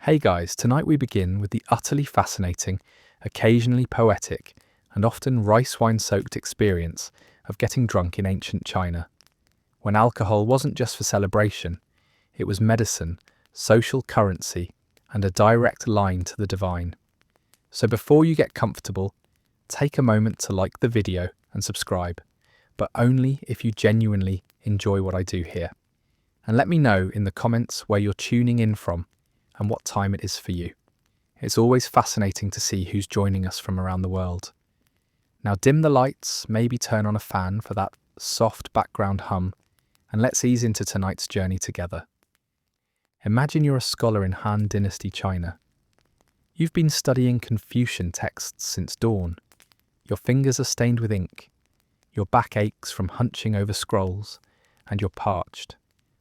Hey guys, tonight we begin with the utterly fascinating, occasionally poetic, and often rice wine soaked experience of getting drunk in ancient China, when alcohol wasn't just for celebration, it was medicine, social currency, and a direct line to the divine. So before you get comfortable, take a moment to like the video and subscribe, but only if you genuinely enjoy what I do here. And let me know in the comments where you're tuning in from and what time it is for you. It's always fascinating to see who's joining us from around the world. Now dim the lights, maybe turn on a fan for that soft background hum, and let's ease into tonight's journey together. Imagine you're a scholar in Han Dynasty China. You've been studying Confucian texts since dawn. Your fingers are stained with ink, your back aches from hunching over scrolls, and you're parched.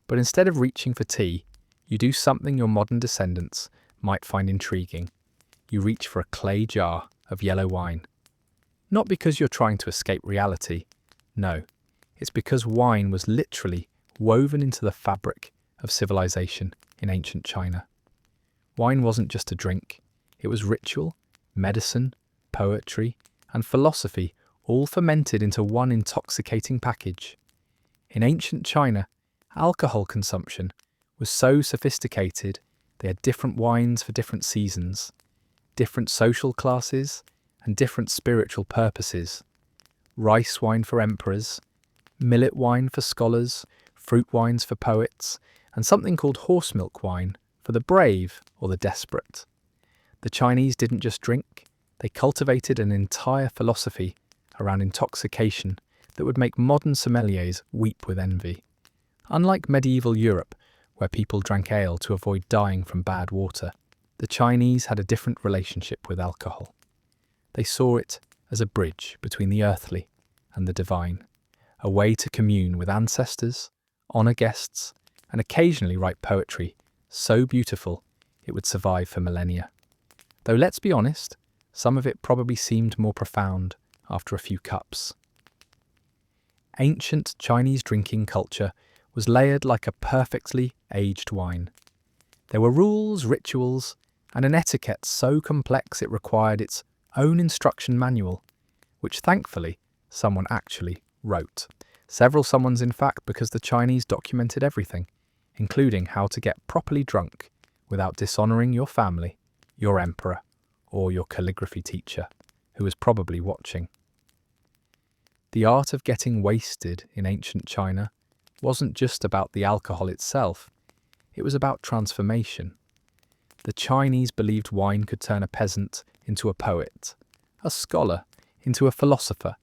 But instead of reaching for tea, you do something your modern descendants might find intriguing. You reach for a clay jar of yellow wine. Not because you're trying to escape reality. No, it's because wine was literally woven into the fabric of civilization in ancient China. Wine wasn't just a drink. It was ritual, medicine, poetry, and philosophy all fermented into one intoxicating package. In ancient China, alcohol consumption was so sophisticated they had different wines for different seasons, different social classes, and different spiritual purposes. Rice wine for emperors, millet wine for scholars, fruit wines for poets, and something called horse milk wine for the brave or the desperate. The Chinese didn't just drink, they cultivated an entire philosophy around intoxication that would make modern sommeliers weep with envy. Unlike medieval Europe, where people drank ale to avoid dying from bad water, the Chinese had a different relationship with alcohol. They saw it as a bridge between the earthly and the divine, a way to commune with ancestors, honour guests, and occasionally write poetry so beautiful it would survive for millennia. Though let's be honest, some of it probably seemed more profound after a few cups. Ancient Chinese drinking culture was layered like a perfectly aged wine. There were rules, rituals, and an etiquette so complex it required its own instruction manual, which thankfully someone actually wrote. Several someones in fact, because the Chinese documented everything, including how to get properly drunk without dishonouring your family, your emperor, or your calligraphy teacher, who was probably watching. The art of getting wasted in ancient China wasn't just about the alcohol itself, it was about transformation. The Chinese believed wine could turn a peasant into a poet, a scholar into a philosopher,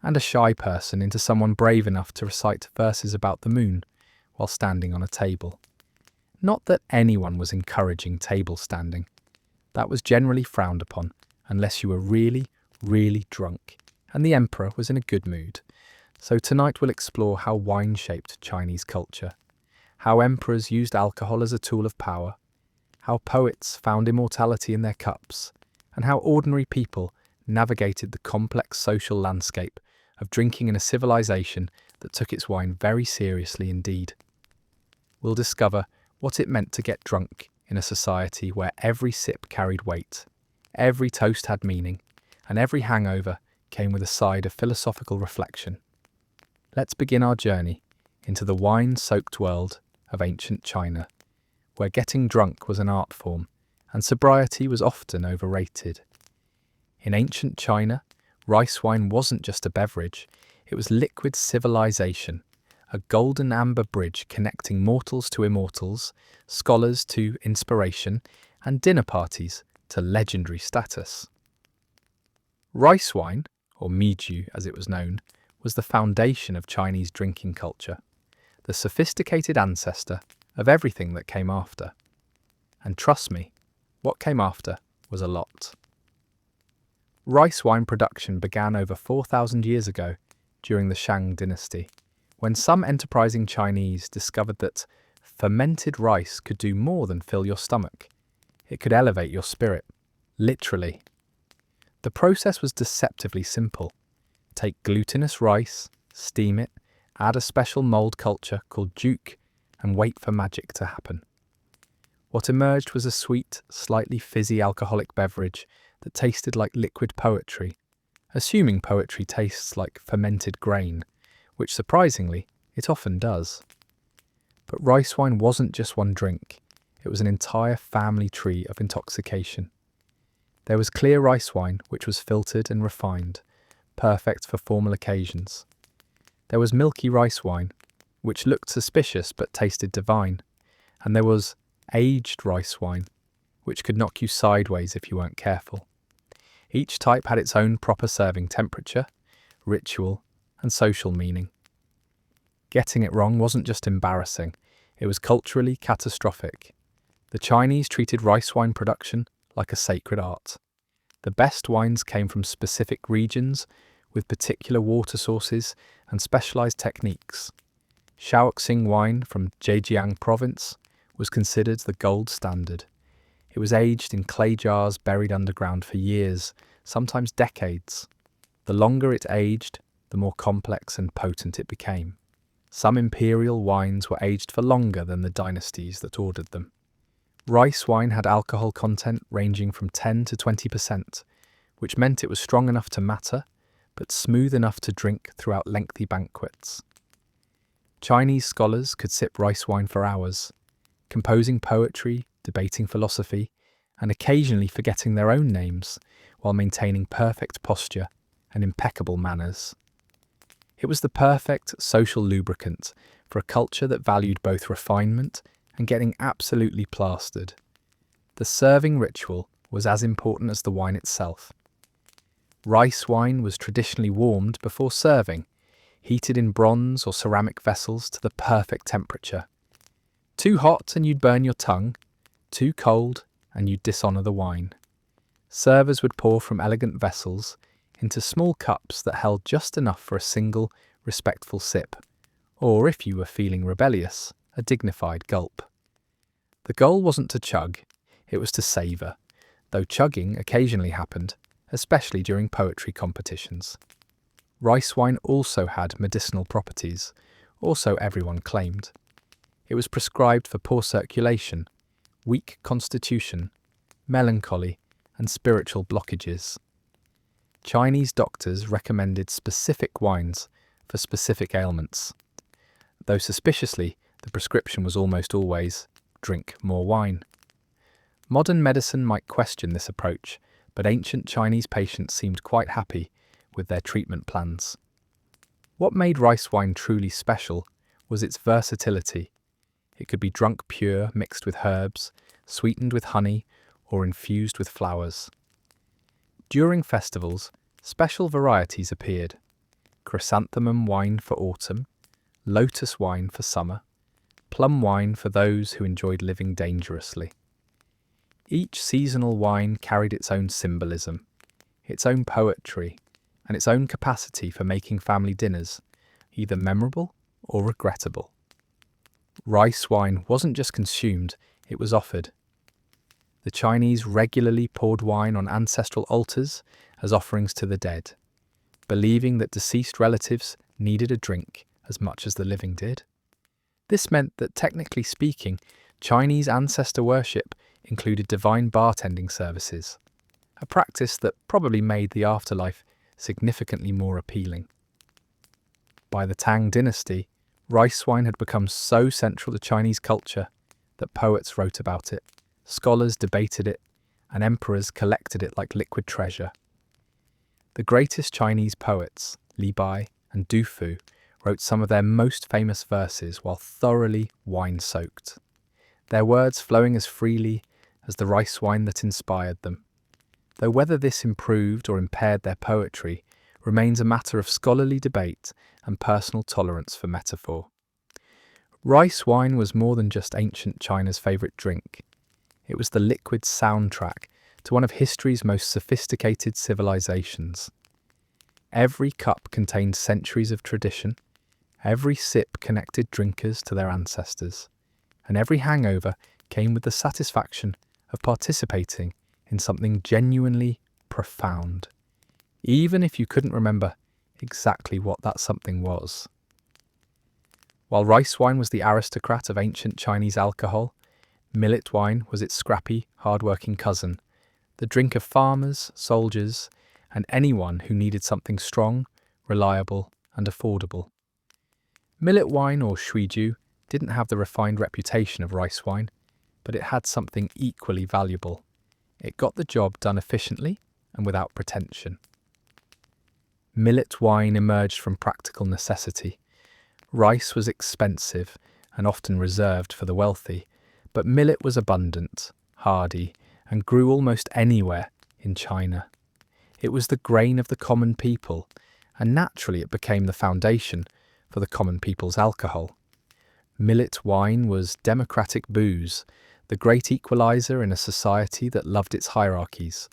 and a shy person into someone brave enough to recite verses about the moon while standing on a table. Not that anyone was encouraging table standing. That was generally frowned upon unless you were really, really drunk and the emperor was in a good mood. So tonight we'll explore how wine shaped Chinese culture, how emperors used alcohol as a tool of power, how poets found immortality in their cups, and how ordinary people navigated the complex social landscape of drinking in a civilization that took its wine very seriously indeed. We'll discover what it meant to get drunk in a society where every sip carried weight, every toast had meaning, and every hangover came with a side of philosophical reflection. Let's begin our journey into the wine-soaked world of ancient China, where getting drunk was an art form and sobriety was often overrated. In ancient China, rice wine wasn't just a beverage, it was liquid civilization, a golden amber bridge connecting mortals to immortals, scholars to inspiration, and dinner parties to legendary status. Rice wine, or miju as it was known, was the foundation of Chinese drinking culture, the sophisticated ancestor of everything that came after. And trust me, what came after was a lot. Rice wine production began over 4,000 years ago during the Shang dynasty, when some enterprising Chinese discovered that fermented rice could do more than fill your stomach. It could elevate your spirit, literally. The process was deceptively simple. Take glutinous rice, steam it, add a special mould culture called juke, and wait for magic to happen. What emerged was a sweet, slightly fizzy alcoholic beverage that tasted like liquid poetry, assuming poetry tastes like fermented grain, which surprisingly, it often does. But rice wine wasn't just one drink, it was an entire family tree of intoxication. There was clear rice wine, which was filtered and refined, perfect for formal occasions. There was milky rice wine, which looked suspicious but tasted divine. And there was aged rice wine, which could knock you sideways if you weren't careful. Each type had its own proper serving temperature, ritual, and social meaning. Getting it wrong wasn't just embarrassing, it was culturally catastrophic. The Chinese treated rice wine production like a sacred art. The best wines came from specific regions with particular water sources and specialized techniques. Shaoxing wine from Zhejiang province was considered the gold standard. It was aged in clay jars buried underground for years, sometimes decades. The longer it aged, the more complex and potent it became. Some imperial wines were aged for longer than the dynasties that ordered them. Rice wine had alcohol content ranging from 10 to 20%, which meant it was strong enough to matter, but smooth enough to drink throughout lengthy banquets. Chinese scholars could sip rice wine for hours, composing poetry, debating philosophy, and occasionally forgetting their own names while maintaining perfect posture and impeccable manners. It was the perfect social lubricant for a culture that valued both refinement and getting absolutely plastered. The serving ritual was as important as the wine itself. Rice wine was traditionally warmed before serving, heated in bronze or ceramic vessels to the perfect temperature. Too hot and you'd burn your tongue, too cold and you'd dishonour the wine. Servers would pour from elegant vessels into small cups that held just enough for a single, respectful sip, or if you were feeling rebellious, a dignified gulp. The goal wasn't to chug, it was to savour, though chugging occasionally happened, especially during poetry competitions. Rice wine also had medicinal properties, or so everyone claimed. It was prescribed for poor circulation, weak constitution, melancholy, and spiritual blockages. Chinese doctors recommended specific wines for specific ailments, though suspiciously the prescription was almost always, drink more wine. Modern medicine might question this approach, but ancient Chinese patients seemed quite happy with their treatment plans. What made rice wine truly special was its versatility. It could be drunk pure, mixed with herbs, sweetened with honey, or infused with flowers. During festivals, special varieties appeared. Chrysanthemum wine for autumn, lotus wine for summer, plum wine for those who enjoyed living dangerously. Each seasonal wine carried its own symbolism, its own poetry, and its own capacity for making family dinners, either memorable or regrettable. Rice wine wasn't just consumed, it was offered. The Chinese regularly poured wine on ancestral altars as offerings to the dead, believing that deceased relatives needed a drink as much as the living did. This meant that, technically speaking, Chinese ancestor worship included divine bartending services, a practice that probably made the afterlife significantly more appealing. By the Tang dynasty, rice wine had become so central to Chinese culture that poets wrote about it, scholars debated it, and emperors collected it like liquid treasure. The greatest Chinese poets, Li Bai and Du Fu, wrote some of their most famous verses while thoroughly wine-soaked, their words flowing as freely as the rice wine that inspired them. Though whether this improved or impaired their poetry remains a matter of scholarly debate and personal tolerance for metaphor. Rice wine was more than just ancient China's favourite drink. It was the liquid soundtrack to one of history's most sophisticated civilizations. Every cup contained centuries of tradition, every sip connected drinkers to their ancestors, and every hangover came with the satisfaction of participating in something genuinely profound, even if you couldn't remember exactly what that something was. While rice wine was the aristocrat of ancient Chinese alcohol, Millet wine was its scrappy, hard-working cousin, the drink of farmers, soldiers, and anyone who needed something strong, reliable, and affordable. Millet wine, or shuiju, didn't have the refined reputation of rice wine, but it had something equally valuable. It got the job done efficiently and without pretension. Millet wine emerged from practical necessity. Rice was expensive and often reserved for the wealthy, but millet was abundant, hardy, and grew almost anywhere in China. It was the grain of the common people, and naturally it became the foundation for the common people's alcohol. Millet wine was democratic booze, the great equalizer in a society that loved its hierarchies.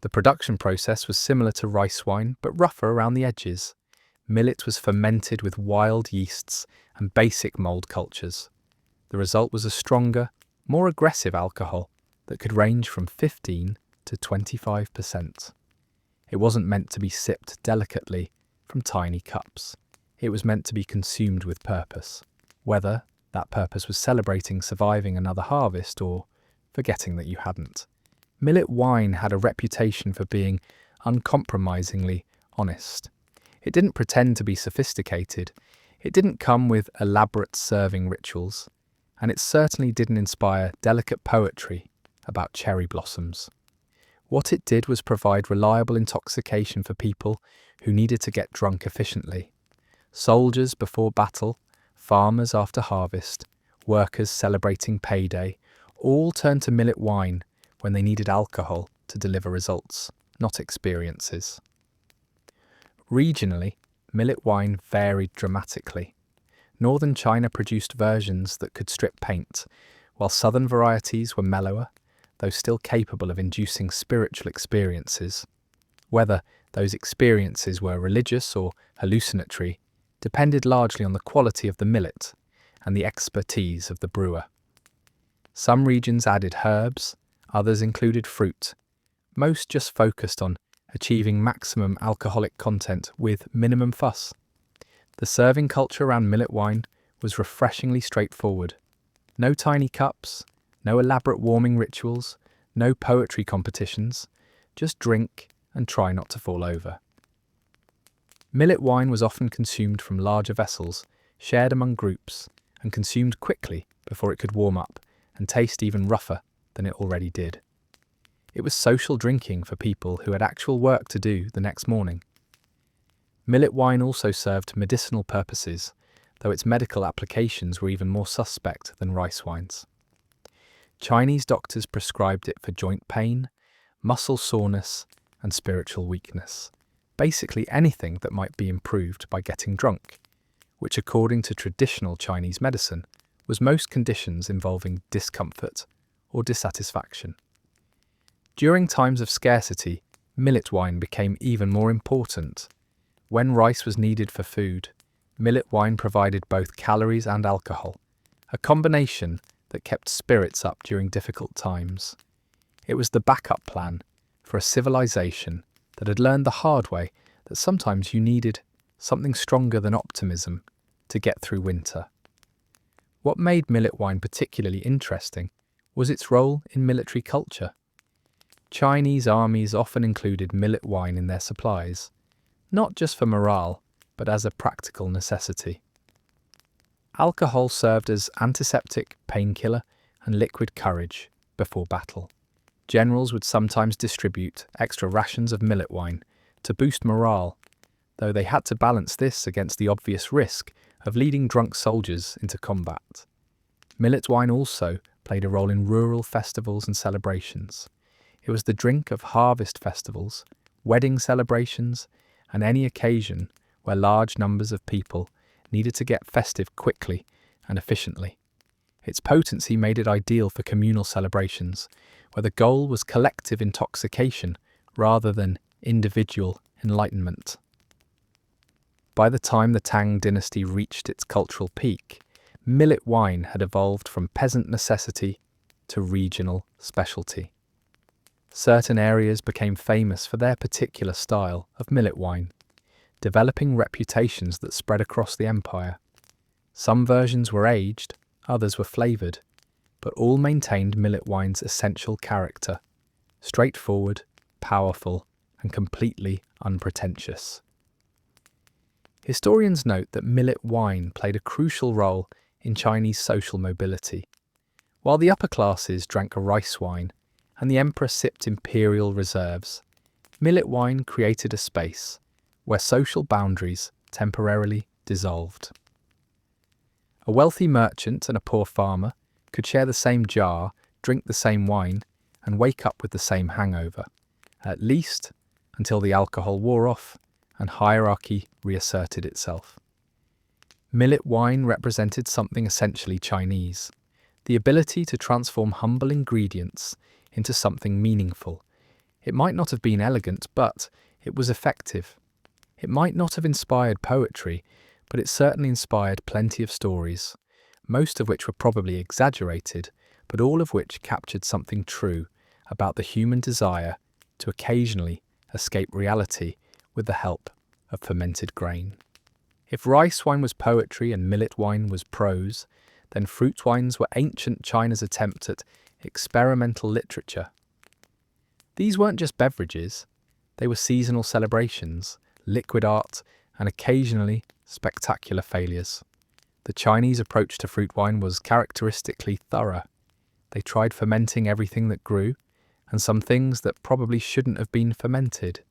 The production process was similar to rice wine, but rougher around the edges. Millet was fermented with wild yeasts and basic mold cultures. The result was a stronger, more aggressive alcohol that could range from 15 to 25%. It wasn't meant to be sipped delicately from tiny cups. It was meant to be consumed with purpose, whether that purpose was celebrating surviving another harvest or forgetting that you hadn't. Millet wine had a reputation for being uncompromisingly honest. It didn't pretend to be sophisticated, it didn't come with elaborate serving rituals, and it certainly didn't inspire delicate poetry about cherry blossoms. What it did was provide reliable intoxication for people who needed to get drunk efficiently. Soldiers before battle, farmers after harvest, workers celebrating payday, all turned to millet wine when they needed alcohol to deliver results, not experiences. Regionally, millet wine varied dramatically. Northern China produced versions that could strip paint, while southern varieties were mellower, though still capable of inducing spiritual experiences. Whether those experiences were religious or hallucinatory depended largely on the quality of the millet and the expertise of the brewer. Some regions added herbs, others included fruit. Most just focused on achieving maximum alcoholic content with minimum fuss. The serving culture around millet wine was refreshingly straightforward. No tiny cups, no elaborate warming rituals, no poetry competitions, just drink and try not to fall over. Millet wine was often consumed from larger vessels, shared among groups, and consumed quickly before it could warm up and taste even rougher than it already did. It was social drinking for people who had actual work to do the next morning. Millet wine also served medicinal purposes, though its medical applications were even more suspect than rice wines. Chinese doctors prescribed it for joint pain, muscle soreness, and spiritual weakness. Basically anything that might be improved by getting drunk, which according to traditional Chinese medicine was most conditions involving discomfort or dissatisfaction. During times of scarcity, millet wine became even more important. When rice was needed for food, millet wine provided both calories and alcohol, a combination that kept spirits up during difficult times. It was the backup plan for a civilization that had learned the hard way that sometimes you needed something stronger than optimism to get through winter. What made millet wine particularly interesting was its role in military culture. Chinese armies often included millet wine in their supplies, not just for morale, but as a practical necessity. Alcohol served as antiseptic, painkiller, and liquid courage before battle. Generals would sometimes distribute extra rations of millet wine to boost morale, though they had to balance this against the obvious risk of leading drunk soldiers into combat. Millet wine also played a role in rural festivals and celebrations. It was the drink of harvest festivals, wedding celebrations, and any occasion where large numbers of people needed to get festive quickly and efficiently. Its potency made it ideal for communal celebrations, where the goal was collective intoxication rather than individual enlightenment. By the time the Tang dynasty reached its cultural peak, millet wine had evolved from peasant necessity to regional specialty. Certain areas became famous for their particular style of millet wine, developing reputations that spread across the empire. Some versions were aged, others were flavoured, but all maintained millet wine's essential character: straightforward, powerful, and completely unpretentious. Historians note that millet wine played a crucial role in Chinese social mobility. While the upper classes drank a rice wine and the emperor sipped imperial reserves, millet wine created a space where social boundaries temporarily dissolved. A wealthy merchant and a poor farmer could share the same jar, drink the same wine, and wake up with the same hangover, at least until the alcohol wore off and hierarchy reasserted itself. Millet wine represented something essentially Chinese: the ability to transform humble ingredients into something meaningful. It might not have been elegant, but it was effective. It might not have inspired poetry, but it certainly inspired plenty of stories, most of which were probably exaggerated, but all of which captured something true about the human desire to occasionally escape reality with the help of fermented grain. If rice wine was poetry and millet wine was prose, then fruit wines were ancient China's attempt at experimental literature. These weren't just beverages, they were seasonal celebrations, liquid art, and occasionally spectacular failures. The Chinese approach to fruit wine was characteristically thorough. They tried fermenting everything that grew, and some things that probably shouldn't have been fermented.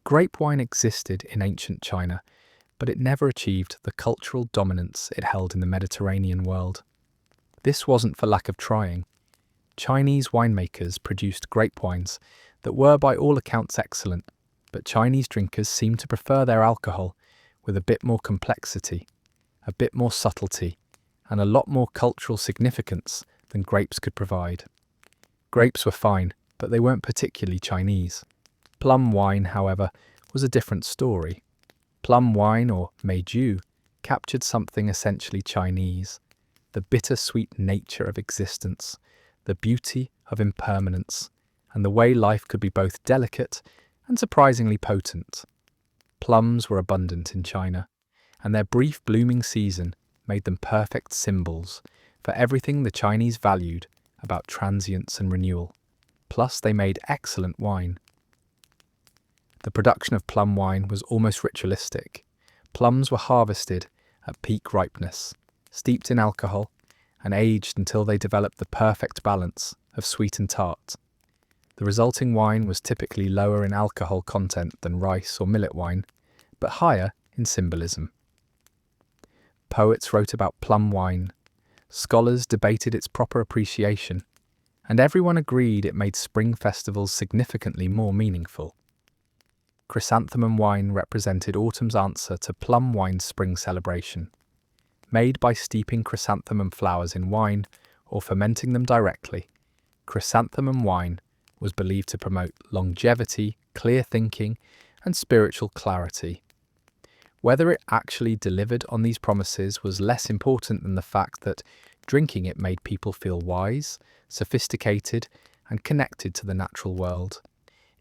Grape wine existed in ancient China, but it never achieved the cultural dominance it held in the Mediterranean world. This wasn't for lack of trying. Chinese winemakers produced grape wines that were by all accounts excellent, but Chinese drinkers seemed to prefer their alcohol with a bit more complexity, a bit more subtlety, and a lot more cultural significance than grapes could provide. Grapes were fine, but they weren't particularly Chinese. Plum wine, however, was a different story. Plum wine, or meiju, captured something essentially Chinese: the bittersweet nature of existence, the beauty of impermanence, and the way life could be both delicate and surprisingly potent. Plums were abundant in China, and their brief blooming season made them perfect symbols for everything the Chinese valued about transience and renewal. Plus, they made excellent wine. The production of plum wine was almost ritualistic. Plums were harvested at peak ripeness, steeped in alcohol, and aged until they developed the perfect balance of sweet and tart. The resulting wine was typically lower in alcohol content than rice or millet wine, but higher in symbolism. Poets wrote about plum wine, scholars debated its proper appreciation, and everyone agreed it made spring festivals significantly more meaningful. Chrysanthemum wine represented autumn's answer to plum wine's spring celebration. Made by steeping chrysanthemum flowers in wine or fermenting them directly, chrysanthemum wine was believed to promote longevity, clear thinking, and spiritual clarity. Whether it actually delivered on these promises was less important than the fact that drinking it made people feel wise, sophisticated, and connected to the natural world,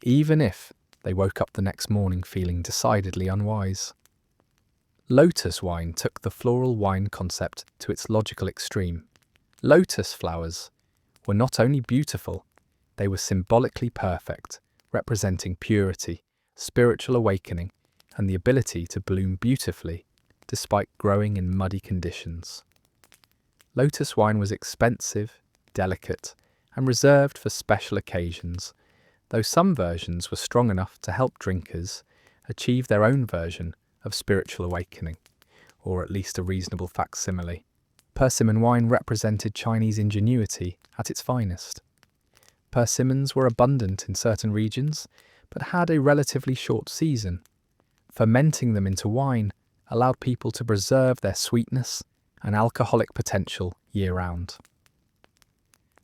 even if they woke up the next morning feeling decidedly unwise. Lotus wine took the floral wine concept to its logical extreme. Lotus flowers were not only beautiful, they were symbolically perfect, representing purity, spiritual awakening, and the ability to bloom beautifully despite growing in muddy conditions. Lotus wine was expensive, delicate, and reserved for special occasions, though some versions were strong enough to help drinkers achieve their own version of spiritual awakening, or at least a reasonable facsimile. Persimmon wine represented Chinese ingenuity at its finest. Persimmons were abundant in certain regions, but had a relatively short season. Fermenting them into wine allowed people to preserve their sweetness and alcoholic potential year-round.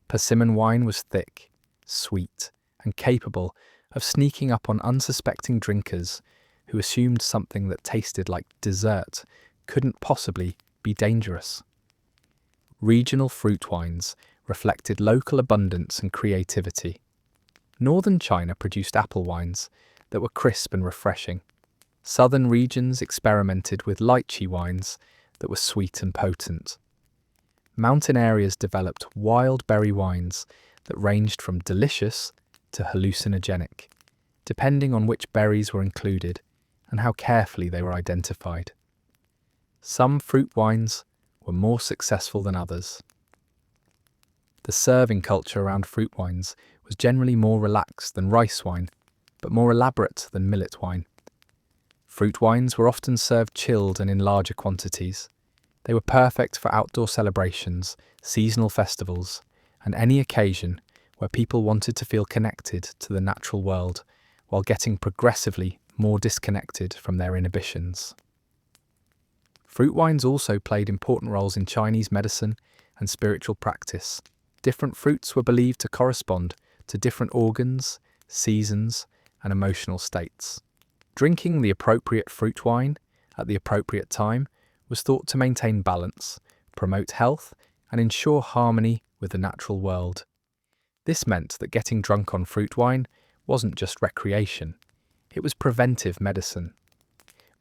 Persimmon wine was thick, sweet, and capable of sneaking up on unsuspecting drinkers who assumed something that tasted like dessert couldn't possibly be dangerous. Regional fruit wines reflected local abundance and creativity. Northern China produced apple wines that were crisp and refreshing. Southern regions experimented with lychee wines that were sweet and potent. mountain areas developed wild berry wines that ranged from delicious to hallucinogenic, depending on which berries were included and how carefully they were identified. Some fruit wines were more successful than others. The serving culture around fruit wines was generally more relaxed than rice wine, but more elaborate than millet wine. Fruit wines were often served chilled and in larger quantities. They were perfect for outdoor celebrations, seasonal festivals, and any occasion where people wanted to feel connected to the natural world while getting progressively more disconnected from their inhibitions. Fruit wines also played important roles in Chinese medicine and spiritual practice. Different fruits were believed to correspond to different organs, seasons, and emotional states. Drinking the appropriate fruit wine at the appropriate time was thought to maintain balance, promote health, and ensure harmony with the natural world. This meant that getting drunk on fruit wine wasn't just recreation, it was preventive medicine.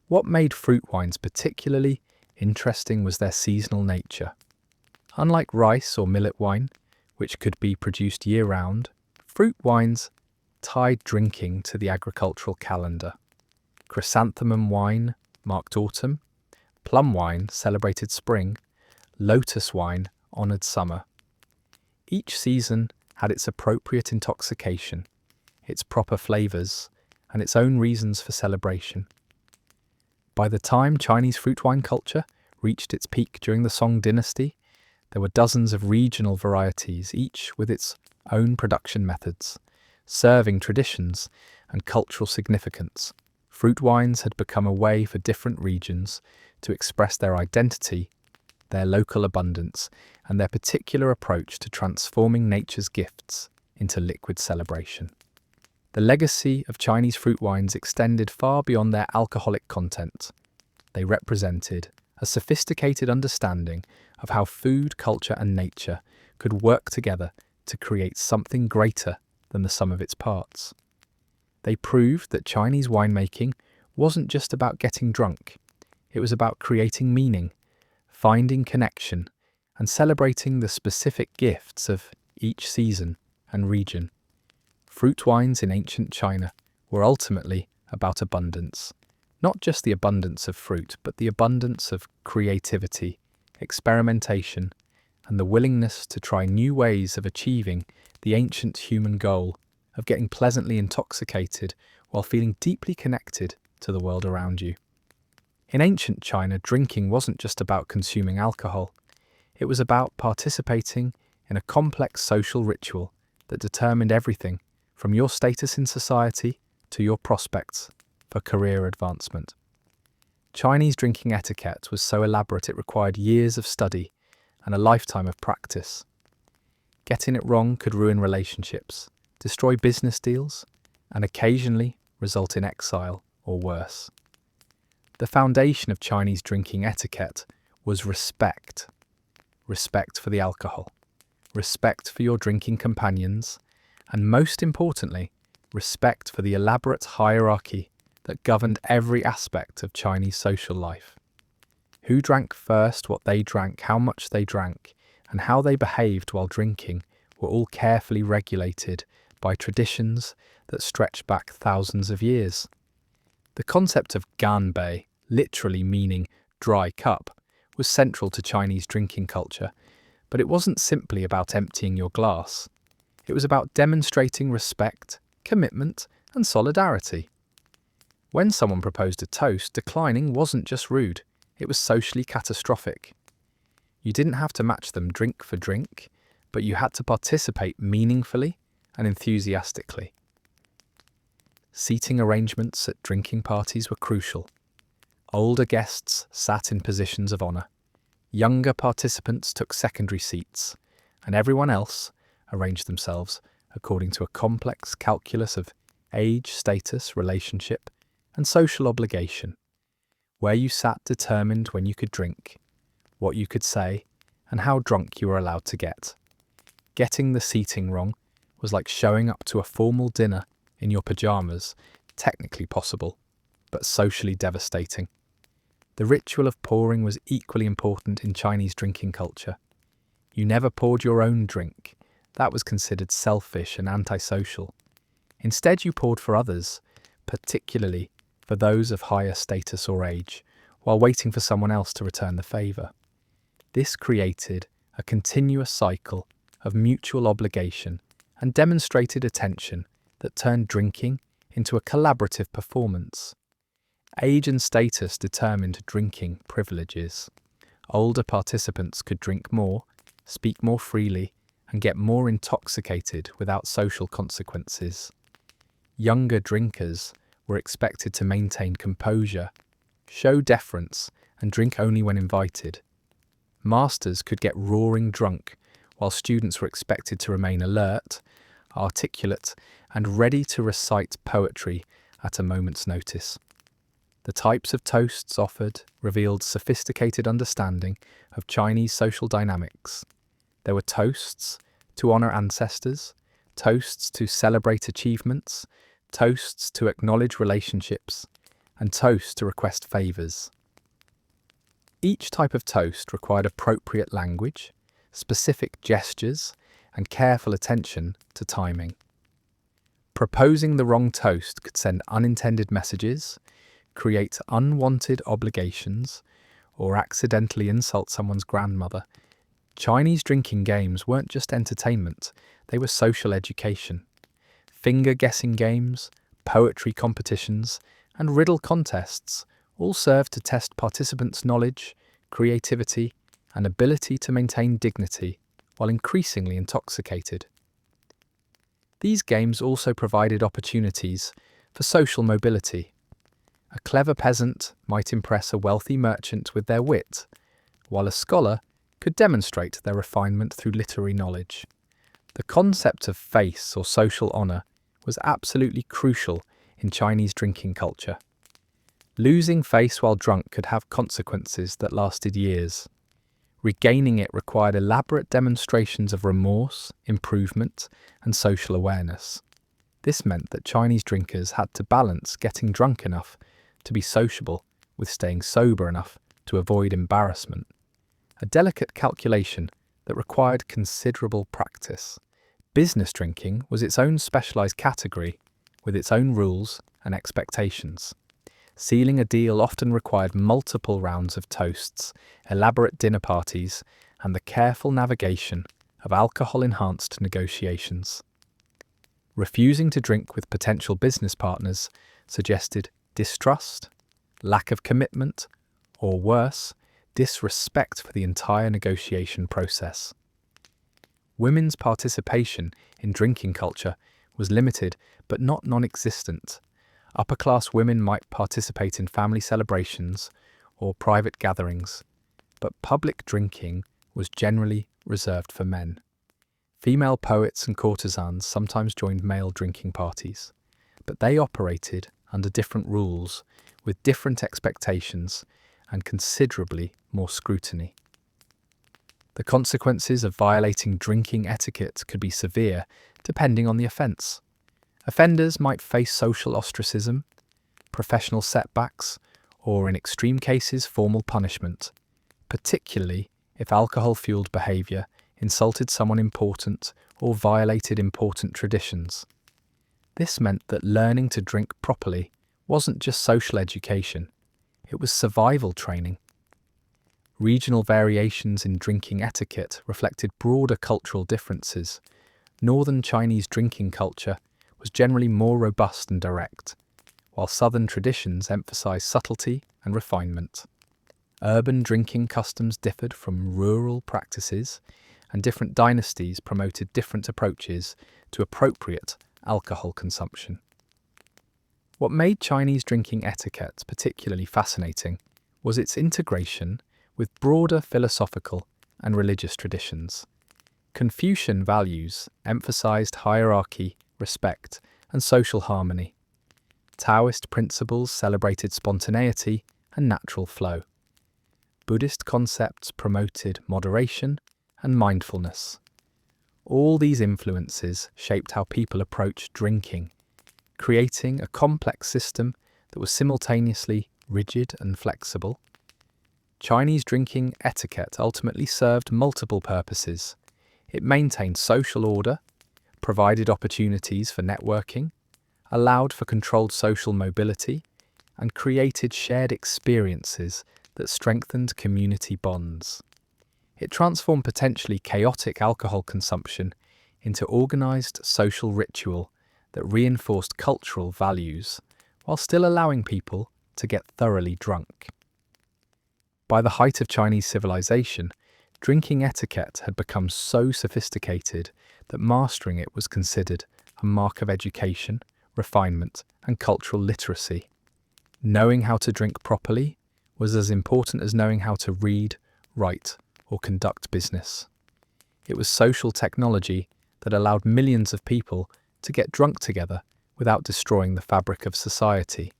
What made fruit wines particularly interesting was their seasonal nature. Unlike rice or millet wine, which could be produced year-round, fruit wines tied drinking to the agricultural calendar. Chrysanthemum wine marked autumn, plum wine celebrated spring, lotus wine honoured summer. Each season had its appropriate intoxication, its proper flavours, and its own reasons for celebration. By the time Chinese fruit wine culture reached its peak during the Song dynasty, there were dozens of regional varieties, each with its own production methods, serving traditions, and cultural significance. Fruit wines had become a way for different regions to express their identity, their local abundance, and their particular approach to transforming nature's gifts into liquid celebration. The legacy of Chinese fruit wines extended far beyond their alcoholic content. They represented a sophisticated understanding of how food, culture, and nature could work together to create something greater than the sum of its parts. They proved that Chinese winemaking wasn't just about getting drunk. It was about creating meaning, finding connection, and celebrating the specific gifts of each season and region. Fruit wines in ancient China were ultimately about abundance. Not just the abundance of fruit, but the abundance of creativity, experimentation, and the willingness to try new ways of achieving the ancient human goal of getting pleasantly intoxicated while feeling deeply connected to the world around you. In ancient China, drinking wasn't just about consuming alcohol. It was about participating in a complex social ritual that determined everything from your status in society to your prospects for career advancement. Chinese drinking etiquette was so elaborate it required years of study and a lifetime of practice. Getting it wrong could ruin relationships, destroy business deals, and occasionally result in exile or worse. The foundation of Chinese drinking etiquette was respect. Respect for the alcohol, respect for your drinking companions, and most importantly, respect for the elaborate hierarchy that governed every aspect of Chinese social life. Who drank first, what they drank, how much they drank, and how they behaved while drinking were all carefully regulated by traditions that stretched back thousands of years. The concept of ganbei, literally meaning dry cup, was central to Chinese drinking culture, but it wasn't simply about emptying your glass. It was about demonstrating respect, commitment, and solidarity. When someone proposed a toast, declining wasn't just rude, it was socially catastrophic. You didn't have to match them drink for drink, but you had to participate meaningfully and enthusiastically. Seating arrangements at drinking parties were crucial. Older guests sat in positions of honour. Younger participants took secondary seats, and everyone else arranged themselves according to a complex calculus of age, status, relationship, and social obligation. Where you sat determined when you could drink, what you could say, and how drunk you were allowed to get. Getting the seating wrong was like showing up to a formal dinner in your pyjamas, technically possible, but socially devastating. The ritual of pouring was equally important in Chinese drinking culture. You never poured your own drink. That was considered selfish and antisocial. Instead, you poured for others, particularly for those of higher status or age, while waiting for someone else to return the favour. This created a continuous cycle of mutual obligation and demonstrated attention that turned drinking into a collaborative performance. Age and status determined drinking privileges. Older participants could drink more, speak more freely, and get more intoxicated without social consequences. Younger drinkers were expected to maintain composure, show deference, and drink only when invited. Masters could get roaring drunk, while students were expected to remain alert, articulate, and ready to recite poetry at a moment's notice. The types of toasts offered revealed sophisticated understanding of Chinese social dynamics. There were toasts to honour ancestors, toasts to celebrate achievements, toasts to acknowledge relationships, and toasts to request favours. Each type of toast required appropriate language, specific gestures, and careful attention to timing. Proposing the wrong toast could send unintended messages, create unwanted obligations, or accidentally insult someone's grandmother. Chinese drinking games weren't just entertainment, they were social education. Finger-guessing games, poetry competitions, and riddle contests all served to test participants' knowledge, creativity, and ability to maintain dignity while increasingly intoxicated. These games also provided opportunities for social mobility. A clever peasant might impress a wealthy merchant with their wit, while a scholar could demonstrate their refinement through literary knowledge. The concept of face or social honour was absolutely crucial in Chinese drinking culture. Losing face while drunk could have consequences that lasted years. Regaining it required elaborate demonstrations of remorse, improvement, and social awareness. This meant that Chinese drinkers had to balance getting drunk enough to be sociable with staying sober enough to avoid embarrassment. A delicate calculation that required considerable practice. Business drinking was its own specialised category with its own rules and expectations. Sealing a deal often required multiple rounds of toasts, elaborate dinner parties, and the careful navigation of alcohol-enhanced negotiations. Refusing to drink with potential business partners suggested distrust, lack of commitment, or worse, disrespect for the entire negotiation process. Women's participation in drinking culture was limited but not non-existent. Upper-class women might participate in family celebrations or private gatherings, but public drinking was generally reserved for men. Female poets and courtesans sometimes joined male drinking parties, but they operated under different rules, with different expectations and considerably more scrutiny. The consequences of violating drinking etiquette could be severe, depending on the offence. Offenders might face social ostracism, professional setbacks, or in extreme cases formal punishment, particularly if alcohol-fueled behaviour insulted someone important or violated important traditions. This meant that learning to drink properly wasn't just social education, it was survival training. Regional variations in drinking etiquette reflected broader cultural differences. Northern Chinese drinking culture was generally more robust and direct, while southern traditions emphasised subtlety and refinement. Urban drinking customs differed from rural practices, and different dynasties promoted different approaches to appropriate alcohol consumption. What made Chinese drinking etiquette particularly fascinating was its integration with broader philosophical and religious traditions. Confucian values emphasised hierarchy, respect, and social harmony. Taoist principles celebrated spontaneity and natural flow. Buddhist concepts promoted moderation and mindfulness. All these influences shaped how people approached drinking, creating a complex system that was simultaneously rigid and flexible. Chinese drinking etiquette ultimately served multiple purposes. It maintained social order, provided opportunities for networking, allowed for controlled social mobility, and created shared experiences that strengthened community bonds. It transformed potentially chaotic alcohol consumption into organized social ritual that reinforced cultural values while still allowing people to get thoroughly drunk. By the height of Chinese civilization, drinking etiquette had become so sophisticated that mastering it was considered a mark of education, refinement, and cultural literacy. Knowing how to drink properly was as important as knowing how to read, write, or conduct business. It was social technology that allowed millions of people to get drunk together without destroying the fabric of society,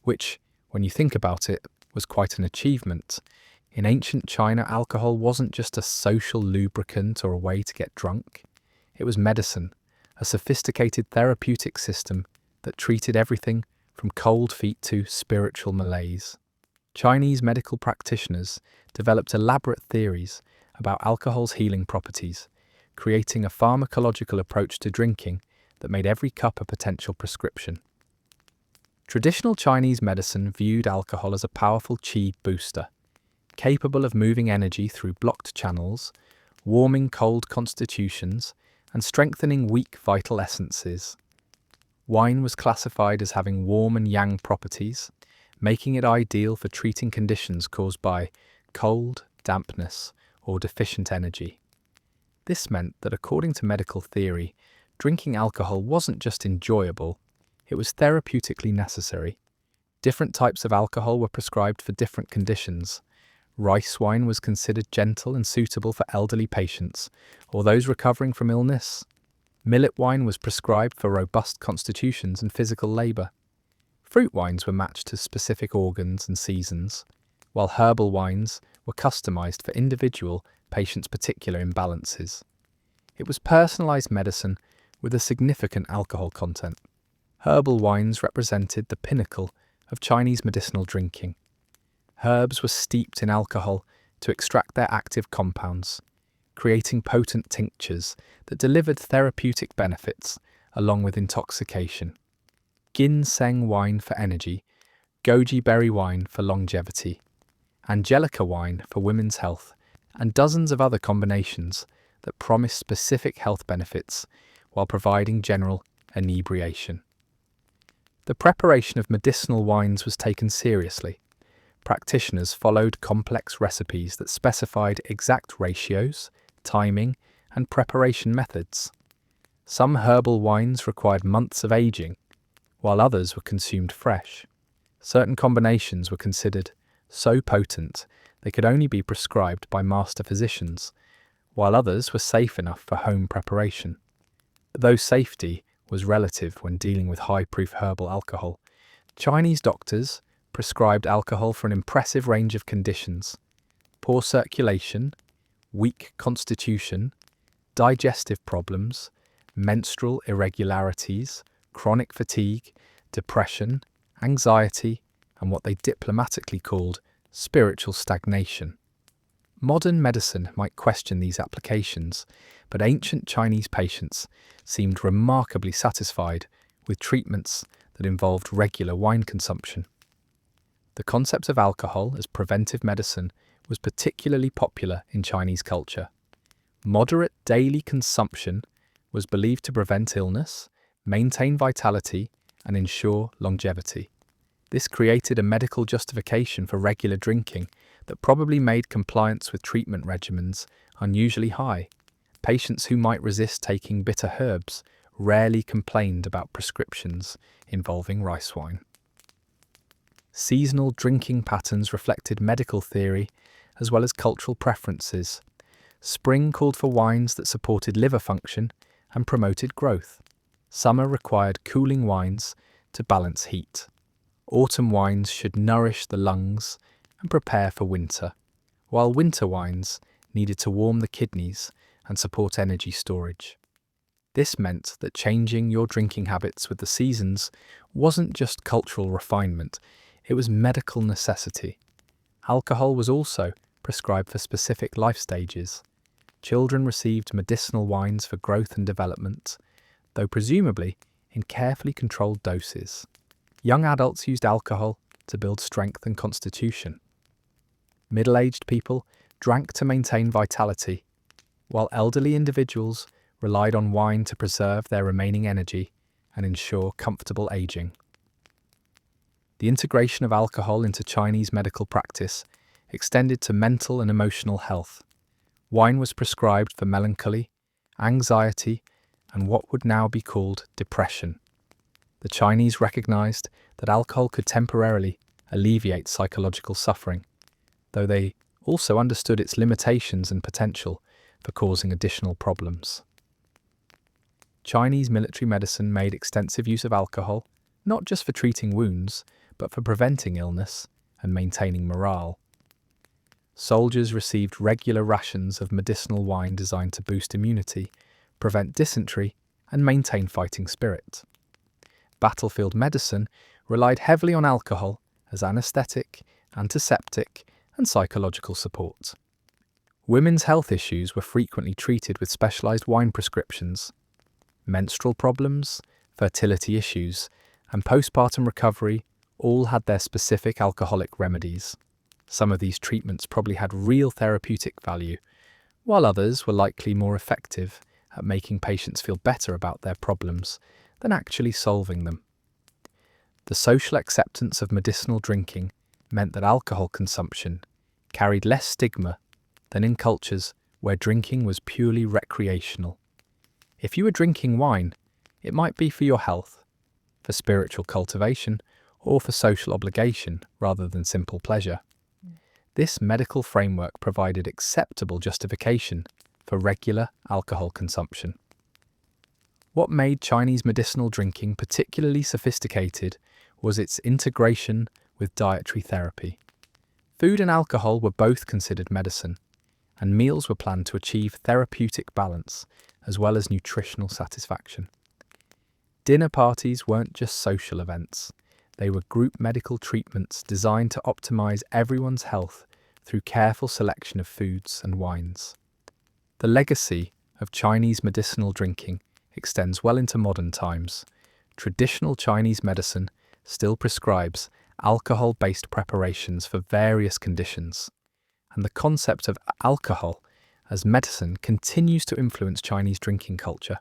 which, when you think about it, was quite an achievement. In ancient China, alcohol wasn't just a social lubricant or a way to get drunk. It was medicine, a sophisticated therapeutic system that treated everything from cold feet to spiritual malaise. Chinese medical practitioners developed elaborate theories about alcohol's healing properties, creating a pharmacological approach to drinking that made every cup a potential prescription. Traditional Chinese medicine viewed alcohol as a powerful qi booster, capable of moving energy through blocked channels, warming cold constitutions, and strengthening weak vital essences. Wine was classified as having warm and yang properties, making it ideal for treating conditions caused by cold, dampness, or deficient energy. This meant that, according to medical theory, drinking alcohol wasn't just enjoyable, it was therapeutically necessary. Different types of alcohol were prescribed for different conditions. Rice wine was considered gentle and suitable for elderly patients or those recovering from illness. Millet wine was prescribed for robust constitutions and physical labour. Fruit wines were matched to specific organs and seasons, while herbal wines were customised for individual patients' particular imbalances. It was personalised medicine with a significant alcohol content. Herbal wines represented the pinnacle of Chinese medicinal drinking. Herbs were steeped in alcohol to extract their active compounds, creating potent tinctures that delivered therapeutic benefits along with intoxication. Ginseng wine for energy, goji berry wine for longevity, angelica wine for women's health, and dozens of other combinations that promised specific health benefits while providing general inebriation. The preparation of medicinal wines was taken seriously. Practitioners followed complex recipes that specified exact ratios, timing, and preparation methods. Some herbal wines required months of aging, while others were consumed fresh. Certain combinations were considered so potent they could only be prescribed by master physicians, while others were safe enough for home preparation. Though safety was relative when dealing with high-proof herbal alcohol, Chinese doctors prescribed alcohol for an impressive range of conditions: poor circulation, weak constitution, digestive problems, menstrual irregularities, chronic fatigue, depression, anxiety, and what they diplomatically called spiritual stagnation. Modern medicine might question these applications, but ancient Chinese patients seemed remarkably satisfied with treatments that involved regular wine consumption. The concept of alcohol as preventive medicine was particularly popular in Chinese culture. Moderate daily consumption was believed to prevent illness, maintain vitality, and ensure longevity. This created a medical justification for regular drinking that probably made compliance with treatment regimens unusually high. Patients who might resist taking bitter herbs rarely complained about prescriptions involving rice wine. Seasonal drinking patterns reflected medical theory as well as cultural preferences. Spring called for wines that supported liver function and promoted growth. Summer required cooling wines to balance heat. Autumn wines should nourish the lungs and prepare for winter, while winter wines needed to warm the kidneys and support energy storage. This meant that changing your drinking habits with the seasons wasn't just cultural refinement, it was medical necessity. Alcohol was also prescribed for specific life stages. Children received medicinal wines for growth and development, though presumably in carefully controlled doses. Young adults used alcohol to build strength and constitution. Middle-aged people drank to maintain vitality, while elderly individuals relied on wine to preserve their remaining energy and ensure comfortable aging. The integration of alcohol into Chinese medical practice extended to mental and emotional health. Wine was prescribed for melancholy, anxiety, and what would now be called depression. The Chinese recognized that alcohol could temporarily alleviate psychological suffering, though they also understood its limitations and potential for causing additional problems. Chinese military medicine made extensive use of alcohol, not just for treating wounds, but for preventing illness and maintaining morale. Soldiers received regular rations of medicinal wine designed to boost immunity, prevent dysentery, and maintain fighting spirit. Battlefield medicine relied heavily on alcohol as anesthetic, antiseptic, and psychological support. Women's health issues were frequently treated with specialized wine prescriptions. Menstrual problems, fertility issues, and postpartum recovery all had their specific alcoholic remedies. Some of these treatments probably had real therapeutic value, while others were likely more effective at making patients feel better about their problems than actually solving them. The social acceptance of medicinal drinking meant that alcohol consumption carried less stigma than in cultures where drinking was purely recreational. If you were drinking wine, it might be for your health, for spiritual cultivation, or for social obligation rather than simple pleasure. This medical framework provided acceptable justification for regular alcohol consumption. What made Chinese medicinal drinking particularly sophisticated was its integration with dietary therapy. Food and alcohol were both considered medicine, and meals were planned to achieve therapeutic balance as well as nutritional satisfaction. Dinner parties weren't just social events. They were group medical treatments designed to optimize everyone's health through careful selection of foods and wines. The legacy of Chinese medicinal drinking extends well into modern times. Traditional Chinese medicine still prescribes alcohol-based preparations for various conditions, and the concept of alcohol as medicine continues to influence Chinese drinking culture.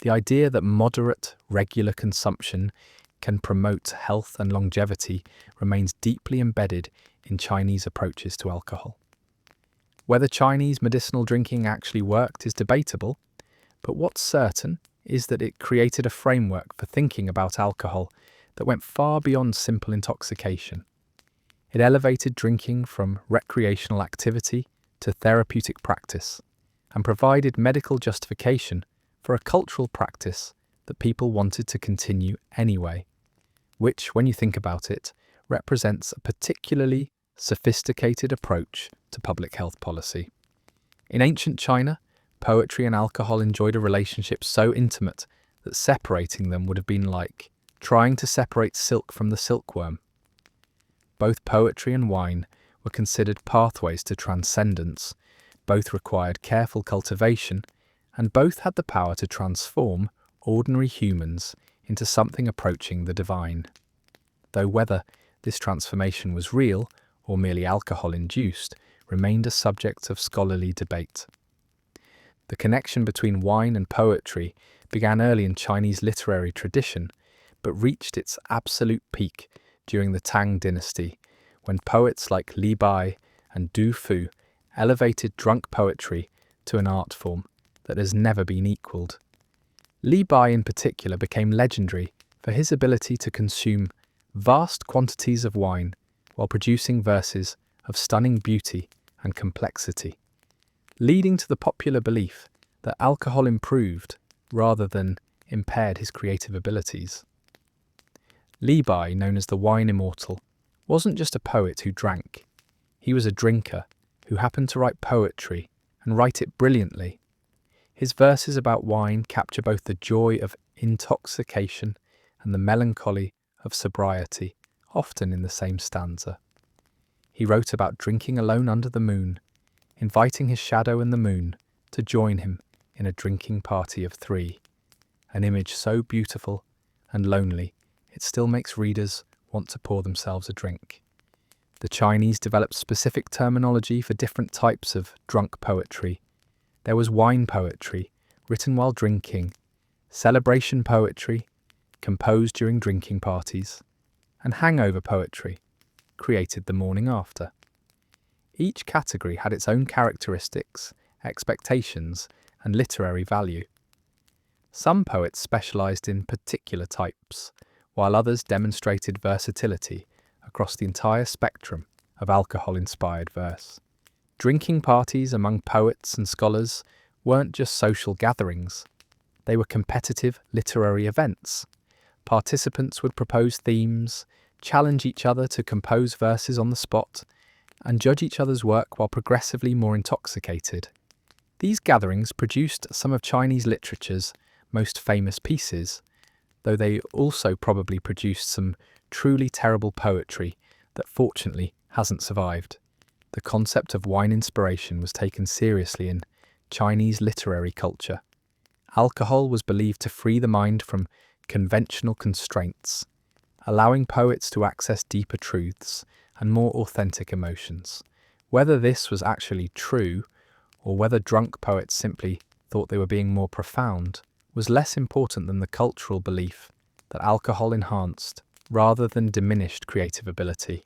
The idea that moderate, regular consumption can promote health and longevity remains deeply embedded in Chinese approaches to alcohol. Whether Chinese medicinal drinking actually worked is debatable, but what's certain is that it created a framework for thinking about alcohol that went far beyond simple intoxication. It elevated drinking from recreational activity to therapeutic practice, and provided medical justification for a cultural practice that people wanted to continue anyway, which, when you think about it, represents a particularly sophisticated approach to public health policy. In ancient China, poetry and alcohol enjoyed a relationship so intimate that separating them would have been like trying to separate silk from the silkworm. Both poetry and wine were considered pathways to transcendence, both required careful cultivation, and both had the power to transform ordinary humans into something approaching the divine. Though whether this transformation was real or merely alcohol-induced remained a subject of scholarly debate. The connection between wine and poetry began early in Chinese literary tradition, but reached its absolute peak during the Tang dynasty, when poets like Li Bai and Du Fu elevated drunk poetry to an art form that has never been equalled. Li Bai in particular became legendary for his ability to consume vast quantities of wine while producing verses of stunning beauty and complexity, leading to the popular belief that alcohol improved rather than impaired his creative abilities. Li Bai, known as the wine immortal, wasn't just a poet who drank. He was a drinker who happened to write poetry and write it brilliantly. His verses about wine capture both the joy of intoxication and the melancholy of sobriety, often in the same stanza. He wrote about drinking alone under the moon, inviting his shadow and the moon to join him in a drinking party of three, an image so beautiful and lonely it still makes readers want to pour themselves a drink. The Chinese developed specific terminology for different types of drunk poetry. There was wine poetry, written while drinking, celebration poetry, composed during drinking parties, and hangover poetry, created the morning after. Each category had its own characteristics, expectations, and literary value. Some poets specialized in particular types, while others demonstrated versatility across the entire spectrum of alcohol-inspired verse. Drinking parties among poets and scholars weren't just social gatherings, they were competitive literary events. Participants would propose themes, challenge each other to compose verses on the spot, and judge each other's work while progressively more intoxicated. These gatherings produced some of Chinese literature's most famous pieces, though they also probably produced some truly terrible poetry that fortunately hasn't survived. The concept of wine inspiration was taken seriously in Chinese literary culture. Alcohol was believed to free the mind from conventional constraints, allowing poets to access deeper truths and more authentic emotions. Whether this was actually true, or whether drunk poets simply thought they were being more profound, was less important than the cultural belief that alcohol enhanced rather than diminished creative ability.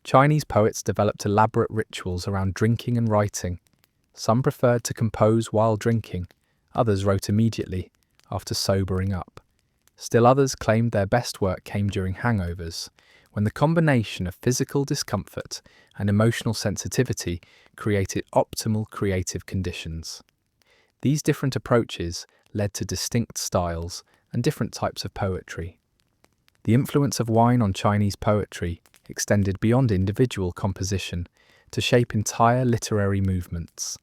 Chinese poets developed elaborate rituals around drinking and writing. Some preferred to compose while drinking, others wrote immediately after sobering up. Still others claimed their best work came during hangovers, when the combination of physical discomfort and emotional sensitivity created optimal creative conditions. These different approaches led to distinct styles and different types of poetry. The influence of wine on Chinese poetry extended beyond individual composition to shape entire literary movements.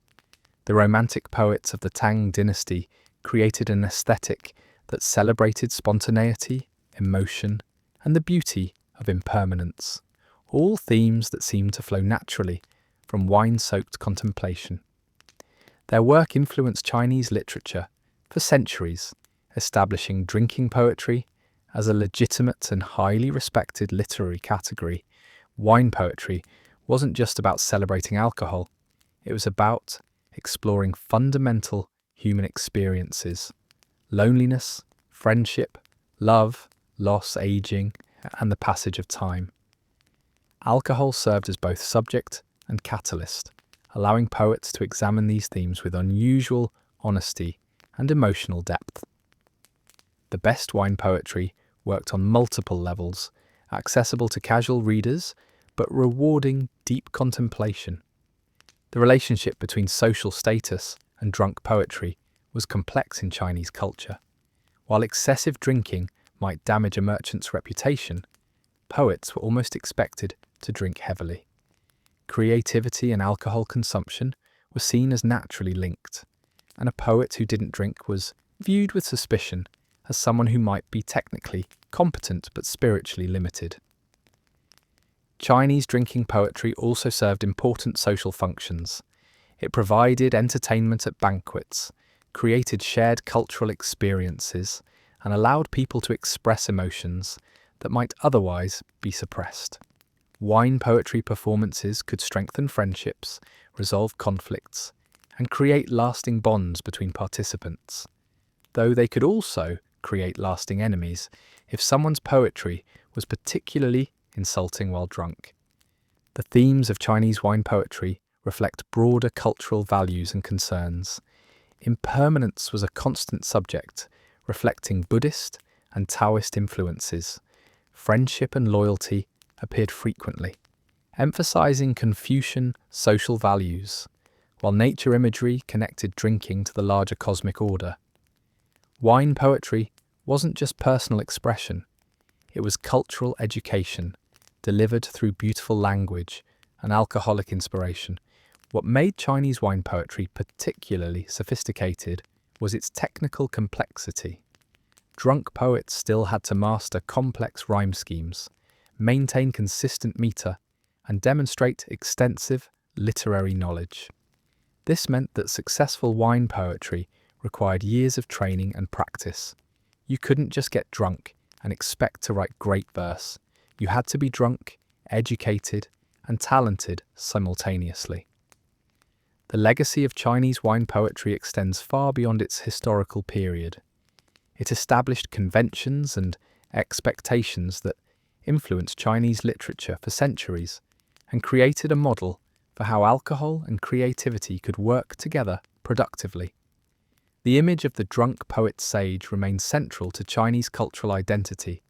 The Romantic poets of the Tang dynasty created an aesthetic that celebrated spontaneity, emotion, and the beauty of impermanence, all themes that seemed to flow naturally from wine-soaked contemplation. Their work influenced Chinese literature for centuries, establishing drinking poetry as a legitimate and highly respected literary category. Wine poetry wasn't just about celebrating alcohol, it was about exploring fundamental human experiences: loneliness, friendship, love, loss, aging, and the passage of time. Alcohol served as both subject and catalyst, allowing poets to examine these themes with unusual honesty and emotional depth. The best wine poetry worked on multiple levels, accessible to casual readers, but rewarding deep contemplation. The relationship between social status and drunk poetry was complex in Chinese culture. While excessive drinking might damage a merchant's reputation, poets were almost expected to drink heavily. Creativity and alcohol consumption were seen as naturally linked, and a poet who didn't drink was viewed with suspicion as someone who might be technically competent but spiritually limited. Chinese drinking poetry also served important social functions. It provided entertainment at banquets, created shared cultural experiences, and allowed people to express emotions that might otherwise be suppressed. Wine poetry performances could strengthen friendships, resolve conflicts, and create lasting bonds between participants, though they could also create lasting enemies if someone's poetry was particularly insulting while drunk. The themes of Chinese wine poetry reflect broader cultural values and concerns. Impermanence was a constant subject, reflecting Buddhist and Taoist influences. Friendship and loyalty appeared frequently, emphasizing Confucian social values, while nature imagery connected drinking to the larger cosmic order. Wine poetry wasn't just personal expression, it was cultural education, delivered through beautiful language and alcoholic inspiration. What made Chinese wine poetry particularly sophisticated was its technical complexity. Drunk poets still had to master complex rhyme schemes, maintain consistent meter, and demonstrate extensive literary knowledge. This meant that successful wine poetry required years of training and practice. You couldn't just get drunk and expect to write great verse. You had to be drunk, educated, and talented simultaneously. The legacy of Chinese wine poetry extends far beyond its historical period. It established conventions and expectations that influenced Chinese literature for centuries and created a model for how alcohol and creativity could work together productively. The image of the drunk poet sage remains central to Chinese cultural identity,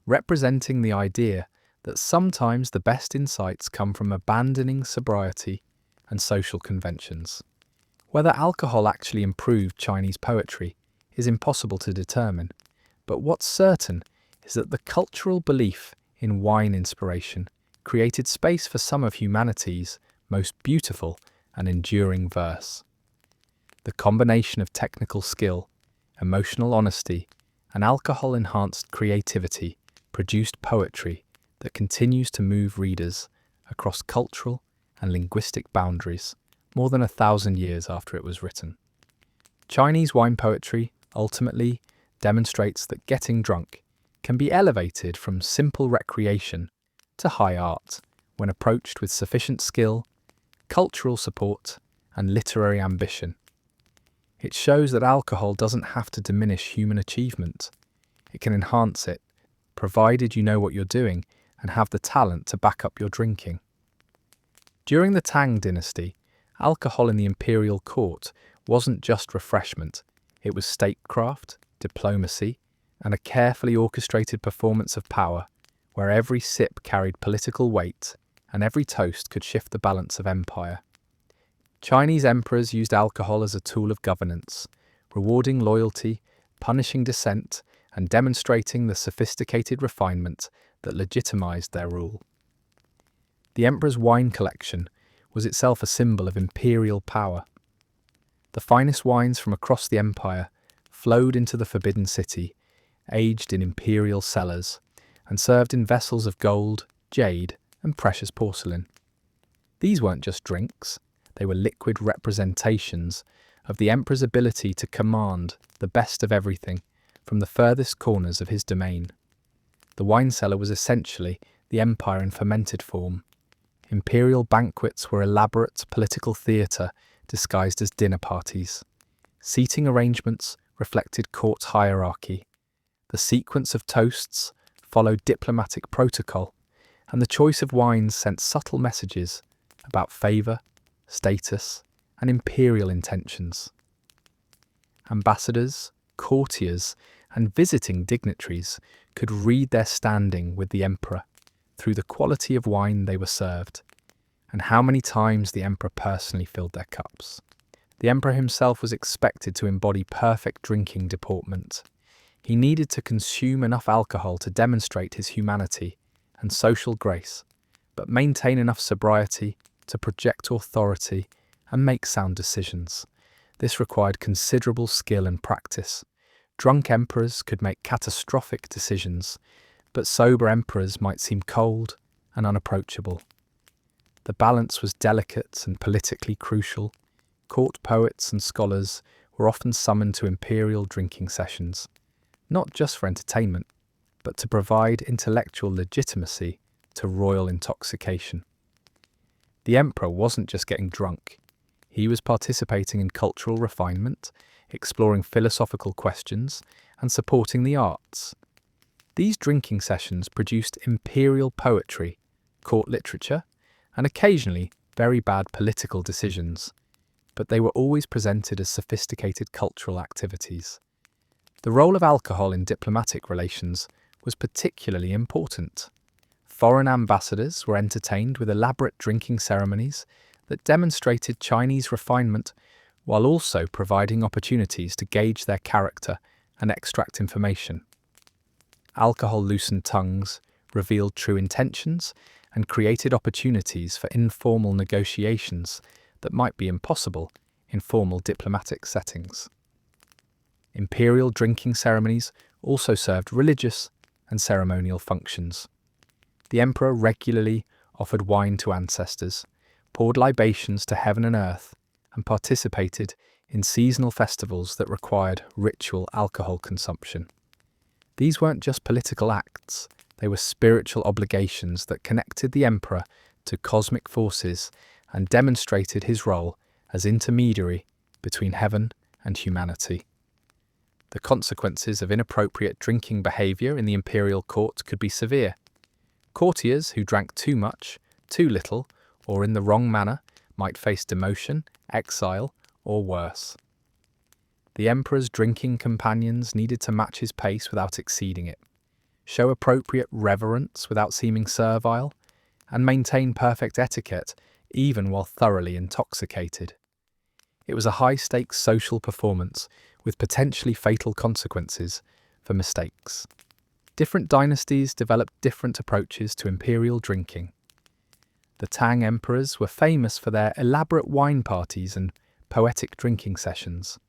representing the idea that sometimes the best insights come from abandoning sobriety and social conventions. Whether alcohol actually improved Chinese poetry is impossible to determine, but what's certain is that the cultural belief in wine inspiration created space for some of humanity's most beautiful and enduring verse. The combination of technical skill, emotional honesty, and alcohol-enhanced creativity produced poetry that continues to move readers across cultural and linguistic boundaries more than 1,000 years after it was written. Chinese wine poetry ultimately demonstrates that getting drunk can be elevated from simple recreation to high art when approached with sufficient skill, cultural support, and literary ambition. It shows that alcohol doesn't have to diminish human achievement. It can enhance it, provided you know what you're doing and have the talent to back up your drinking. During the Tang dynasty, alcohol in the imperial court wasn't just refreshment, it was statecraft, diplomacy, and a carefully orchestrated performance of power, where every sip carried political weight and every toast could shift the balance of empire. Chinese emperors used alcohol as a tool of governance, rewarding loyalty, punishing dissent, and demonstrating the sophisticated refinement that legitimized their rule. The emperor's wine collection was itself a symbol of imperial power. The finest wines from across the empire flowed into the Forbidden City, aged in imperial cellars, and served in vessels of gold, jade, and precious porcelain. These weren't just drinks, they were liquid representations of the emperor's ability to command the best of everything from the furthest corners of his domain. The wine cellar was essentially the empire in fermented form. Imperial banquets were elaborate political theatre disguised as dinner parties. Seating arrangements reflected court hierarchy. The sequence of toasts followed diplomatic protocol, and the choice of wines sent subtle messages about favour, status, and imperial intentions. Ambassadors, courtiers, and visiting dignitaries could read their standing with the emperor through the quality of wine they were served, and how many times the emperor personally filled their cups. The emperor himself was expected to embody perfect drinking deportment. He needed to consume enough alcohol to demonstrate his humanity and social grace, but maintain enough sobriety to project authority and make sound decisions. This required considerable skill and practice. Drunk emperors could make catastrophic decisions, but sober emperors might seem cold and unapproachable. The balance was delicate and politically crucial. Court poets and scholars were often summoned to imperial drinking sessions, not just for entertainment, but to provide intellectual legitimacy to royal intoxication. The emperor wasn't just getting drunk, he was participating in cultural refinement, exploring philosophical questions, and supporting the arts. These drinking sessions produced imperial poetry, court literature, and occasionally very bad political decisions, but they were always presented as sophisticated cultural activities. The role of alcohol in diplomatic relations was particularly important. Foreign ambassadors were entertained with elaborate drinking ceremonies that demonstrated Chinese refinement while also providing opportunities to gauge their character and extract information. Alcohol loosened tongues, revealed true intentions, and created opportunities for informal negotiations that might be impossible in formal diplomatic settings. Imperial drinking ceremonies also served religious and ceremonial functions. The emperor regularly offered wine to ancestors, poured libations to heaven and earth, and participated in seasonal festivals that required ritual alcohol consumption. These weren't just political acts, they were spiritual obligations that connected the emperor to cosmic forces and demonstrated his role as intermediary between heaven and humanity. The consequences of inappropriate drinking behaviour in the imperial court could be severe. Courtiers who drank too much, too little, or in the wrong manner might face demotion, exile, or worse. The emperor's drinking companions needed to match his pace without exceeding it, show appropriate reverence without seeming servile, and maintain perfect etiquette even while thoroughly intoxicated. It was a high-stakes social performance with potentially fatal consequences for mistakes. Different dynasties developed different approaches to imperial drinking. The Tang emperors were famous for their elaborate wine parties and poetic drinking sessions.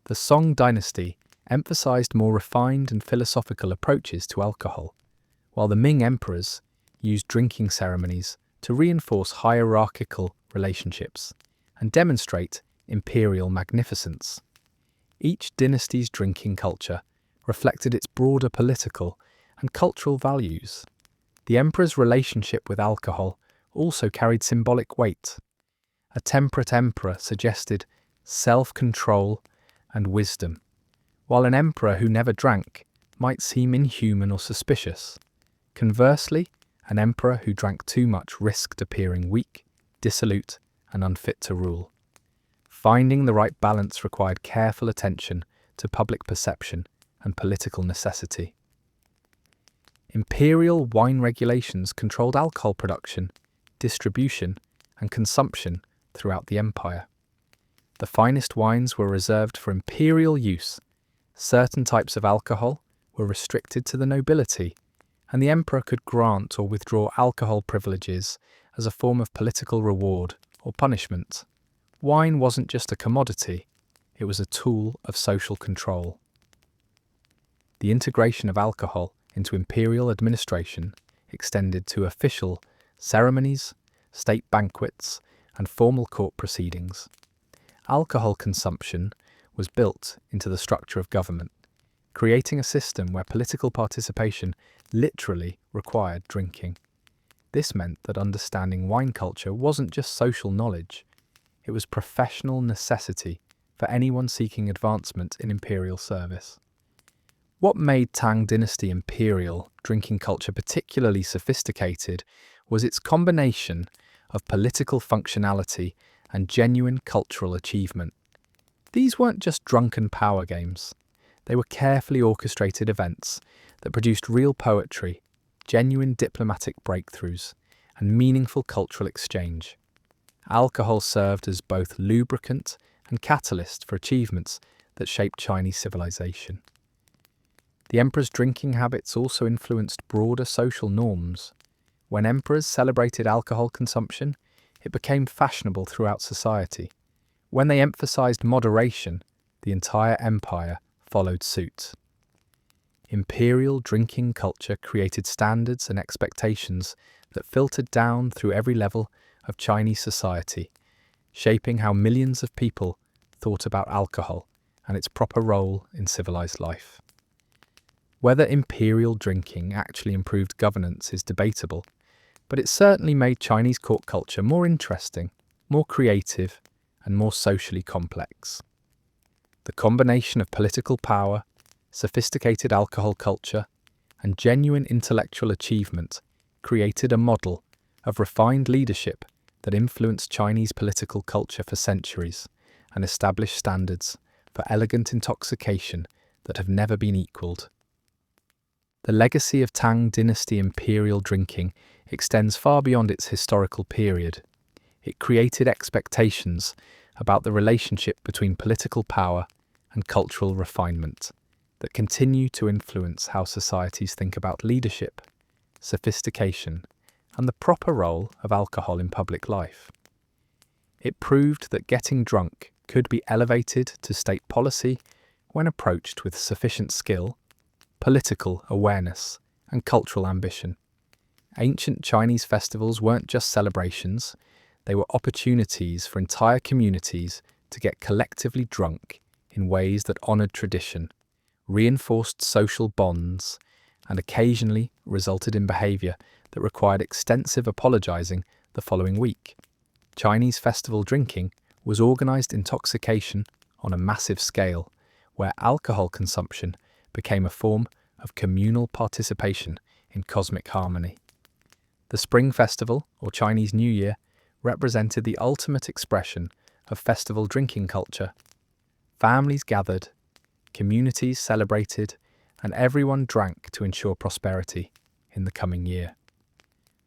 The Song dynasty emphasized more refined and philosophical approaches to alcohol, while the Ming emperors used drinking ceremonies to reinforce hierarchical relationships and demonstrate imperial magnificence. Each dynasty's drinking culture reflected its broader political and cultural values. The emperor's relationship with alcohol also carried symbolic weight. A temperate emperor suggested self-control and wisdom, while an emperor who never drank might seem inhuman or suspicious. Conversely, an emperor who drank too much risked appearing weak, dissolute, and unfit to rule. Finding the right balance required careful attention to public perception and political necessity. Imperial wine regulations controlled alcohol production, distribution, and consumption throughout the empire. The finest wines were reserved for imperial use. Certain types of alcohol were restricted to the nobility, and the emperor could grant or withdraw alcohol privileges as a form of political reward or punishment. Wine wasn't just a commodity, it was a tool of social control. The integration of alcohol into imperial administration extended to official ceremonies, state banquets, and formal court proceedings. Alcohol consumption was built into the structure of government, creating a system where political participation literally required drinking. This meant that understanding wine culture wasn't just social knowledge, it was professional necessity for anyone seeking advancement in imperial service. What made Tang Dynasty imperial drinking culture particularly sophisticated was its combination of political functionality and genuine cultural achievement. These weren't just drunken power games. They were carefully orchestrated events that produced real poetry, genuine diplomatic breakthroughs, and meaningful cultural exchange. Alcohol served as both lubricant and catalyst for achievements that shaped Chinese civilization. The emperor's drinking habits also influenced broader social norms. When emperors celebrated alcohol consumption, it became fashionable throughout society. When they emphasized moderation, the entire empire followed suit. Imperial drinking culture created standards and expectations that filtered down through every level of Chinese society, shaping how millions of people thought about alcohol and its proper role in civilized life. Whether imperial drinking actually improved governance is debatable, but it certainly made Chinese court culture more interesting, more creative, and more socially complex. The combination of political power, sophisticated alcohol culture, and genuine intellectual achievement created a model of refined leadership that influenced Chinese political culture for centuries and established standards for elegant intoxication that have never been equaled. The legacy of Tang Dynasty imperial drinking extends far beyond its historical period. It created expectations about the relationship between political power and cultural refinement that continue to influence how societies think about leadership, sophistication, and the proper role of alcohol in public life. It proved that getting drunk could be elevated to state policy when approached with sufficient skill, political awareness, and cultural ambition. Ancient Chinese festivals weren't just celebrations, they were opportunities for entire communities to get collectively drunk in ways that honoured tradition, reinforced social bonds, and occasionally resulted in behaviour that required extensive apologising the following week. Chinese festival drinking was organised intoxication on a massive scale, where alcohol consumption became a form of communal participation in cosmic harmony. The Spring Festival, or Chinese New Year, represented the ultimate expression of festival drinking culture. Families gathered, communities celebrated, and everyone drank to ensure prosperity in the coming year.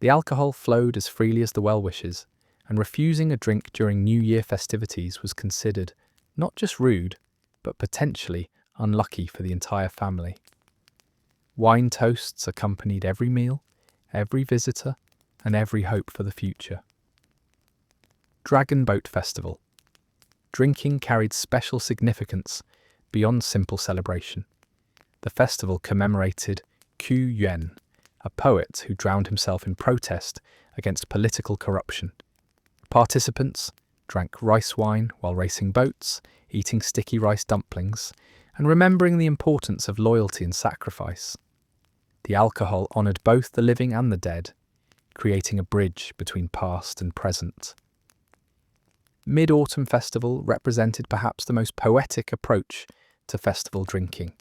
The alcohol flowed as freely as the well-wishes, and refusing a drink during New Year festivities was considered not just rude, but potentially unlucky for the entire family. Wine toasts accompanied every meal, every visitor, and every hope for the future. Dragon Boat Festival. Drinking carried special significance beyond simple celebration. The festival commemorated Qu Yuan, a poet who drowned himself in protest against political corruption. Participants drank rice wine while racing boats, eating sticky rice dumplings, and remembering the importance of loyalty and sacrifice. The alcohol honoured both the living and the dead, creating a bridge between past and present. Mid-Autumn Festival represented perhaps the most poetic approach to festival drinking.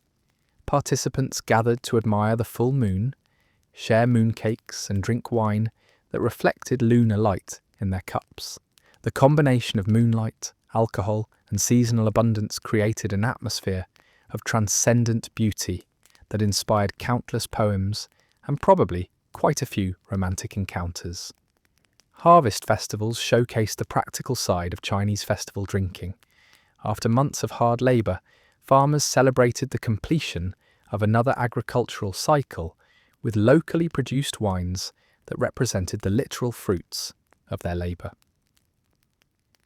Participants gathered to admire the full moon, share mooncakes, and drink wine that reflected lunar light in their cups. The combination of moonlight, alcohol, and seasonal abundance created an atmosphere of transcendent beauty that inspired countless poems and probably quite a few romantic encounters. Harvest festivals showcased the practical side of Chinese festival drinking. After months of hard labour, farmers celebrated the completion of another agricultural cycle with locally produced wines that represented the literal fruits of their labour.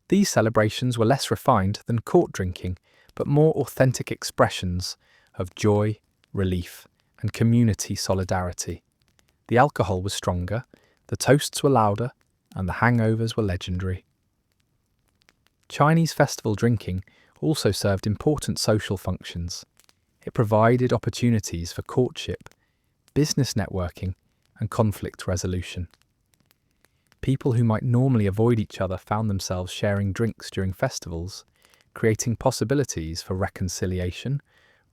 These celebrations were less refined than court drinking, but more authentic expressions of joy, relief, and community solidarity. The alcohol was stronger, the toasts were louder, and the hangovers were legendary. Chinese festival drinking also served important social functions. It provided opportunities for courtship, business networking, and conflict resolution. People who might normally avoid each other found themselves sharing drinks during festivals, creating possibilities for reconciliation,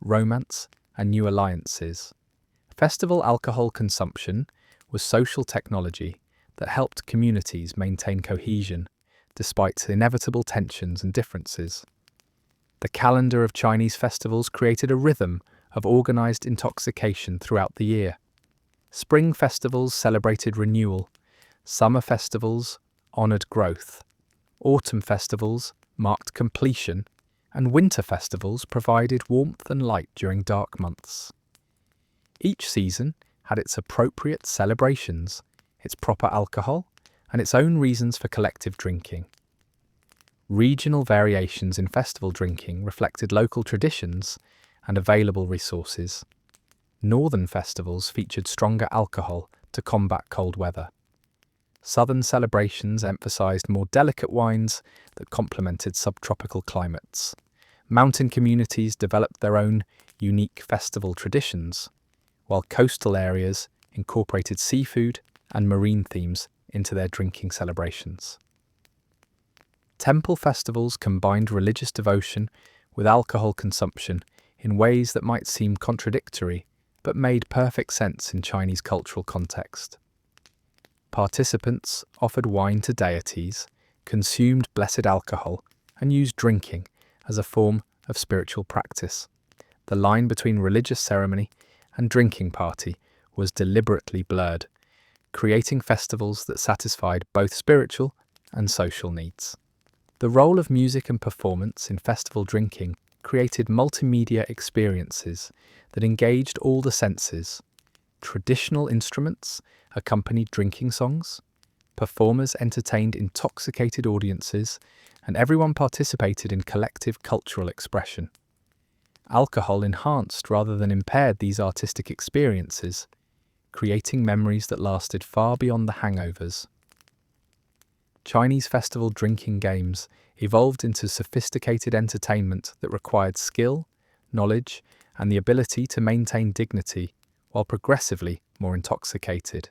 romance, and new alliances. Festival alcohol consumption was social technology that helped communities maintain cohesion despite inevitable tensions and differences. The calendar of Chinese festivals created a rhythm of organised intoxication throughout the year. Spring festivals celebrated renewal, summer festivals honoured growth, autumn festivals marked completion, and winter festivals provided warmth and light during dark months. Each season had its appropriate celebrations, its proper alcohol, and its own reasons for collective drinking. Regional variations in festival drinking reflected local traditions and available resources. Northern festivals featured stronger alcohol to combat cold weather. Southern celebrations emphasised more delicate wines that complemented subtropical climates. Mountain communities developed their own unique festival traditions, while coastal areas incorporated seafood and marine themes into their drinking celebrations. Temple festivals combined religious devotion with alcohol consumption in ways that might seem contradictory, but made perfect sense in Chinese cultural context. Participants offered wine to deities, consumed blessed alcohol, and used drinking as a form of spiritual practice. The line between religious ceremony and drinking party was deliberately blurred, creating festivals that satisfied both spiritual and social needs. The role of music and performance in festival drinking created multimedia experiences that engaged all the senses. Traditional instruments accompanied drinking songs, performers entertained intoxicated audiences, and everyone participated in collective cultural expression. Alcohol enhanced rather than impaired these artistic experiences, creating memories that lasted far beyond the hangovers. Chinese festival drinking games evolved into sophisticated entertainment that required skill, knowledge, and the ability to maintain dignity while progressively more intoxicated.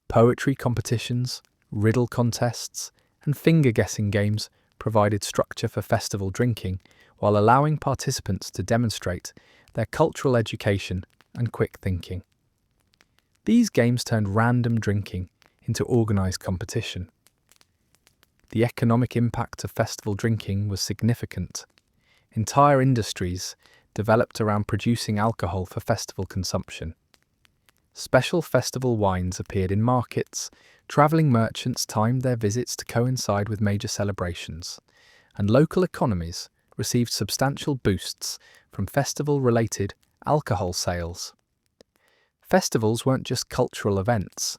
Poetry competitions, riddle contests, and finger-guessing games provided structure for festival drinking while allowing participants to demonstrate their cultural education and quick thinking. These games turned random drinking into organised competition. The economic impact of festival drinking was significant. Entire industries developed around producing alcohol for festival consumption. Special festival wines appeared in markets, travelling merchants timed their visits to coincide with major celebrations, and local economies received substantial boosts from festival-related alcohol sales. Festivals weren't just cultural events,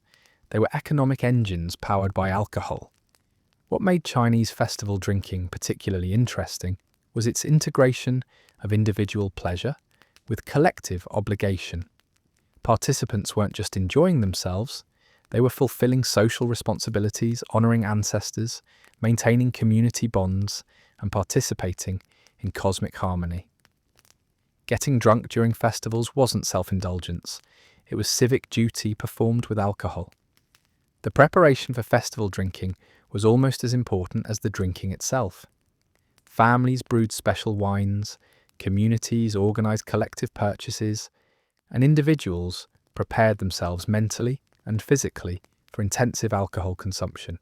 they were economic engines powered by alcohol. What made Chinese festival drinking particularly interesting was its integration of individual pleasure with collective obligation. Participants weren't just enjoying themselves, they were fulfilling social responsibilities, honouring ancestors, maintaining community bonds, and participating in cosmic harmony. Getting drunk during festivals wasn't self-indulgence, it was civic duty performed with alcohol. The preparation for festival drinking was almost as important as the drinking itself. Families brewed special wines, communities organised collective purchases, and individuals prepared themselves mentally and physically for intensive alcohol consumption.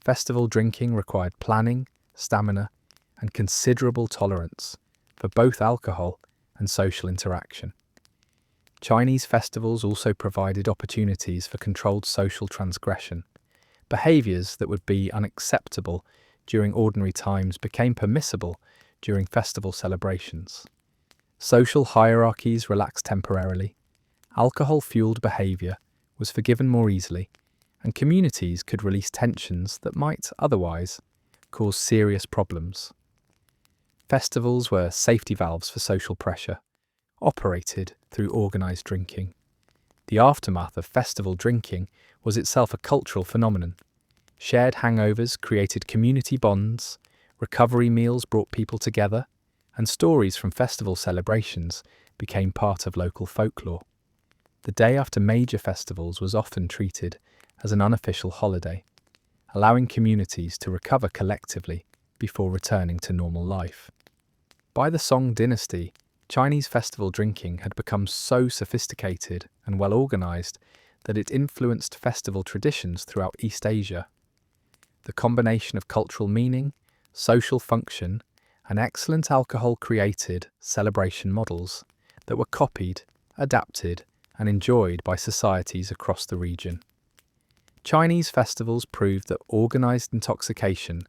Festival drinking required planning, stamina, and considerable tolerance for both alcohol and social interaction. Chinese festivals also provided opportunities for controlled social transgression. Behaviours that would be unacceptable during ordinary times became permissible during festival celebrations. Social hierarchies relaxed temporarily, alcohol-fueled behaviour was forgiven more easily, and communities could release tensions that might otherwise cause serious problems. Festivals were safety valves for social pressure, operated through organised drinking. The aftermath of festival drinking was itself a cultural phenomenon. Shared hangovers created community bonds, recovery meals brought people together, and stories from festival celebrations became part of local folklore. The day after major festivals was often treated as an unofficial holiday, allowing communities to recover collectively before returning to normal life. By the Song dynasty, Chinese festival drinking had become so sophisticated and well organised that it influenced festival traditions throughout East Asia. The combination of cultural meaning, social function, and excellent alcohol created celebration models that were copied, adapted, and enjoyed by societies across the region. Chinese festivals proved that organised intoxication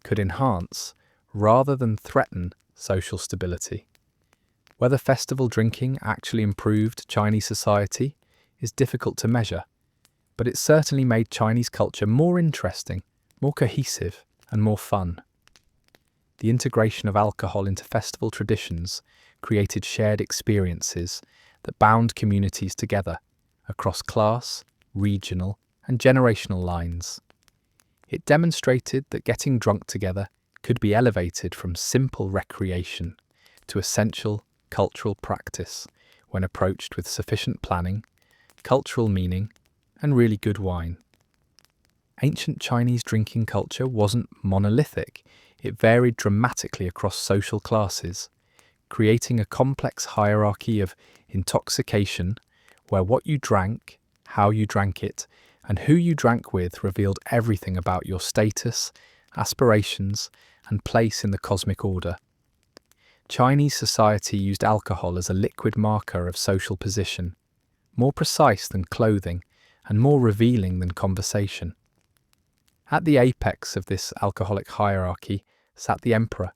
could enhance, rather than threaten, social stability. Whether festival drinking actually improved Chinese society is difficult to measure, but it certainly made Chinese culture more interesting, more cohesive, and more fun. The integration of alcohol into festival traditions created shared experiences that bound communities together across class, regional, and generational lines. It demonstrated that getting drunk together could be elevated from simple recreation to essential cultural practice when approached with sufficient planning, cultural meaning, and really good wine. Ancient Chinese drinking culture wasn't monolithic, it varied dramatically across social classes, creating a complex hierarchy of intoxication where what you drank, how you drank it, and who you drank with revealed everything about your status, aspirations, and place in the cosmic order. Chinese society used alcohol as a liquid marker of social position, more precise than clothing and more revealing than conversation. At the apex of this alcoholic hierarchy sat the emperor,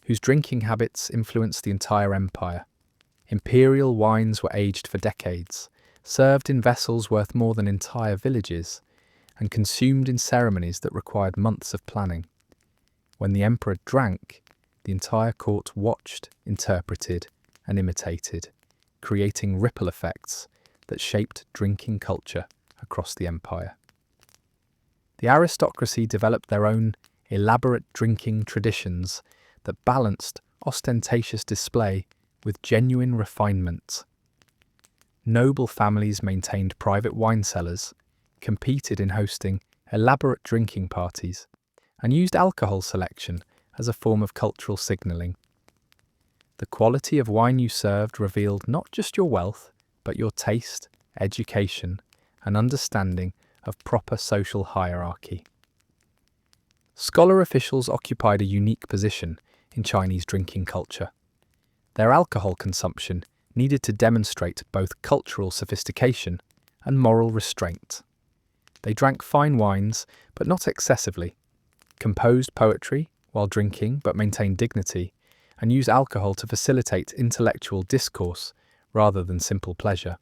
whose drinking habits influenced the entire empire. Imperial wines were aged for decades, served in vessels worth more than entire villages, and consumed in ceremonies that required months of planning. When the emperor drank, the entire court watched, interpreted, and imitated, creating ripple effects that shaped drinking culture across the empire. The aristocracy developed their own elaborate drinking traditions that balanced ostentatious display with genuine refinement. Noble families maintained private wine cellars, competed in hosting elaborate drinking parties, and used alcohol selection as a form of cultural signalling. The quality of wine you served revealed not just your wealth, but your taste, education, and understanding of proper social hierarchy. Scholar officials occupied a unique position in Chinese drinking culture. Their alcohol consumption needed to demonstrate both cultural sophistication and moral restraint. They drank fine wines, but not excessively, composed poetry while drinking but maintained dignity, and used alcohol to facilitate intellectual discourse rather than simple pleasure.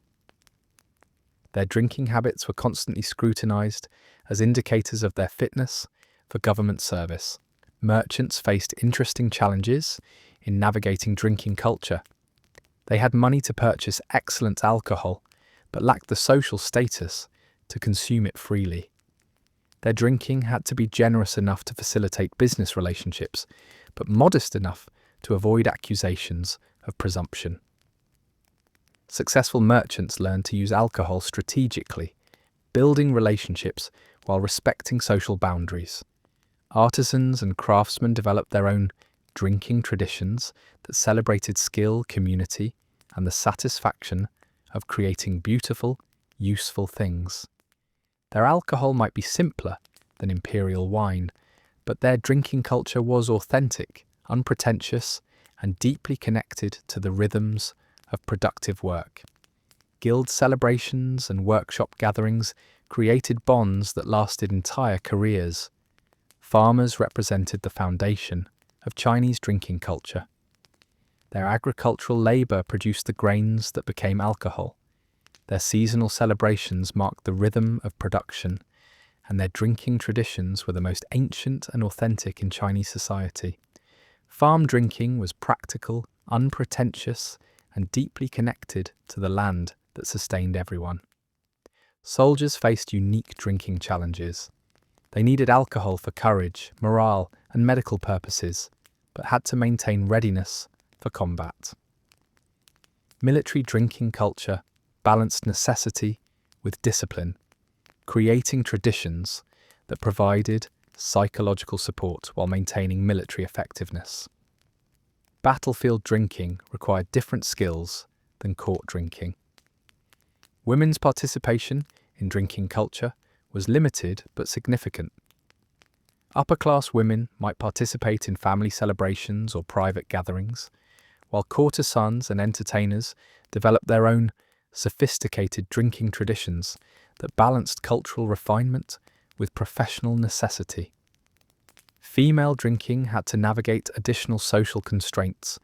Their drinking habits were constantly scrutinized as indicators of their fitness for government service. Merchants faced interesting challenges in navigating drinking culture. They had money to purchase excellent alcohol, but lacked the social status to consume it freely. Their drinking had to be generous enough to facilitate business relationships, but modest enough to avoid accusations of presumption. Successful merchants learned to use alcohol strategically, building relationships while respecting social boundaries. Artisans and craftsmen developed their own drinking traditions that celebrated skill, community, and the satisfaction of creating beautiful, useful things. Their alcohol might be simpler than imperial wine, but their drinking culture was authentic, unpretentious, and deeply connected to the rhythms of productive work. Guild celebrations and workshop gatherings created bonds that lasted entire careers. Farmers represented the foundation of Chinese drinking culture. Their agricultural labour produced the grains that became alcohol. Their seasonal celebrations marked the rhythm of production, and their drinking traditions were the most ancient and authentic in Chinese society. Farm drinking was practical, unpretentious, and deeply connected to the land that sustained everyone. Soldiers faced unique drinking challenges. They needed alcohol for courage, morale, and medical purposes, but had to maintain readiness for combat. Military drinking culture balanced necessity with discipline, creating traditions that provided psychological support while maintaining military effectiveness. Battlefield drinking required different skills than court drinking. Women's participation in drinking culture was limited but significant. Upper-class women might participate in family celebrations or private gatherings, while courtesans and entertainers developed their own sophisticated drinking traditions that balanced cultural refinement with professional necessity. Female drinking had to navigate additional social constraints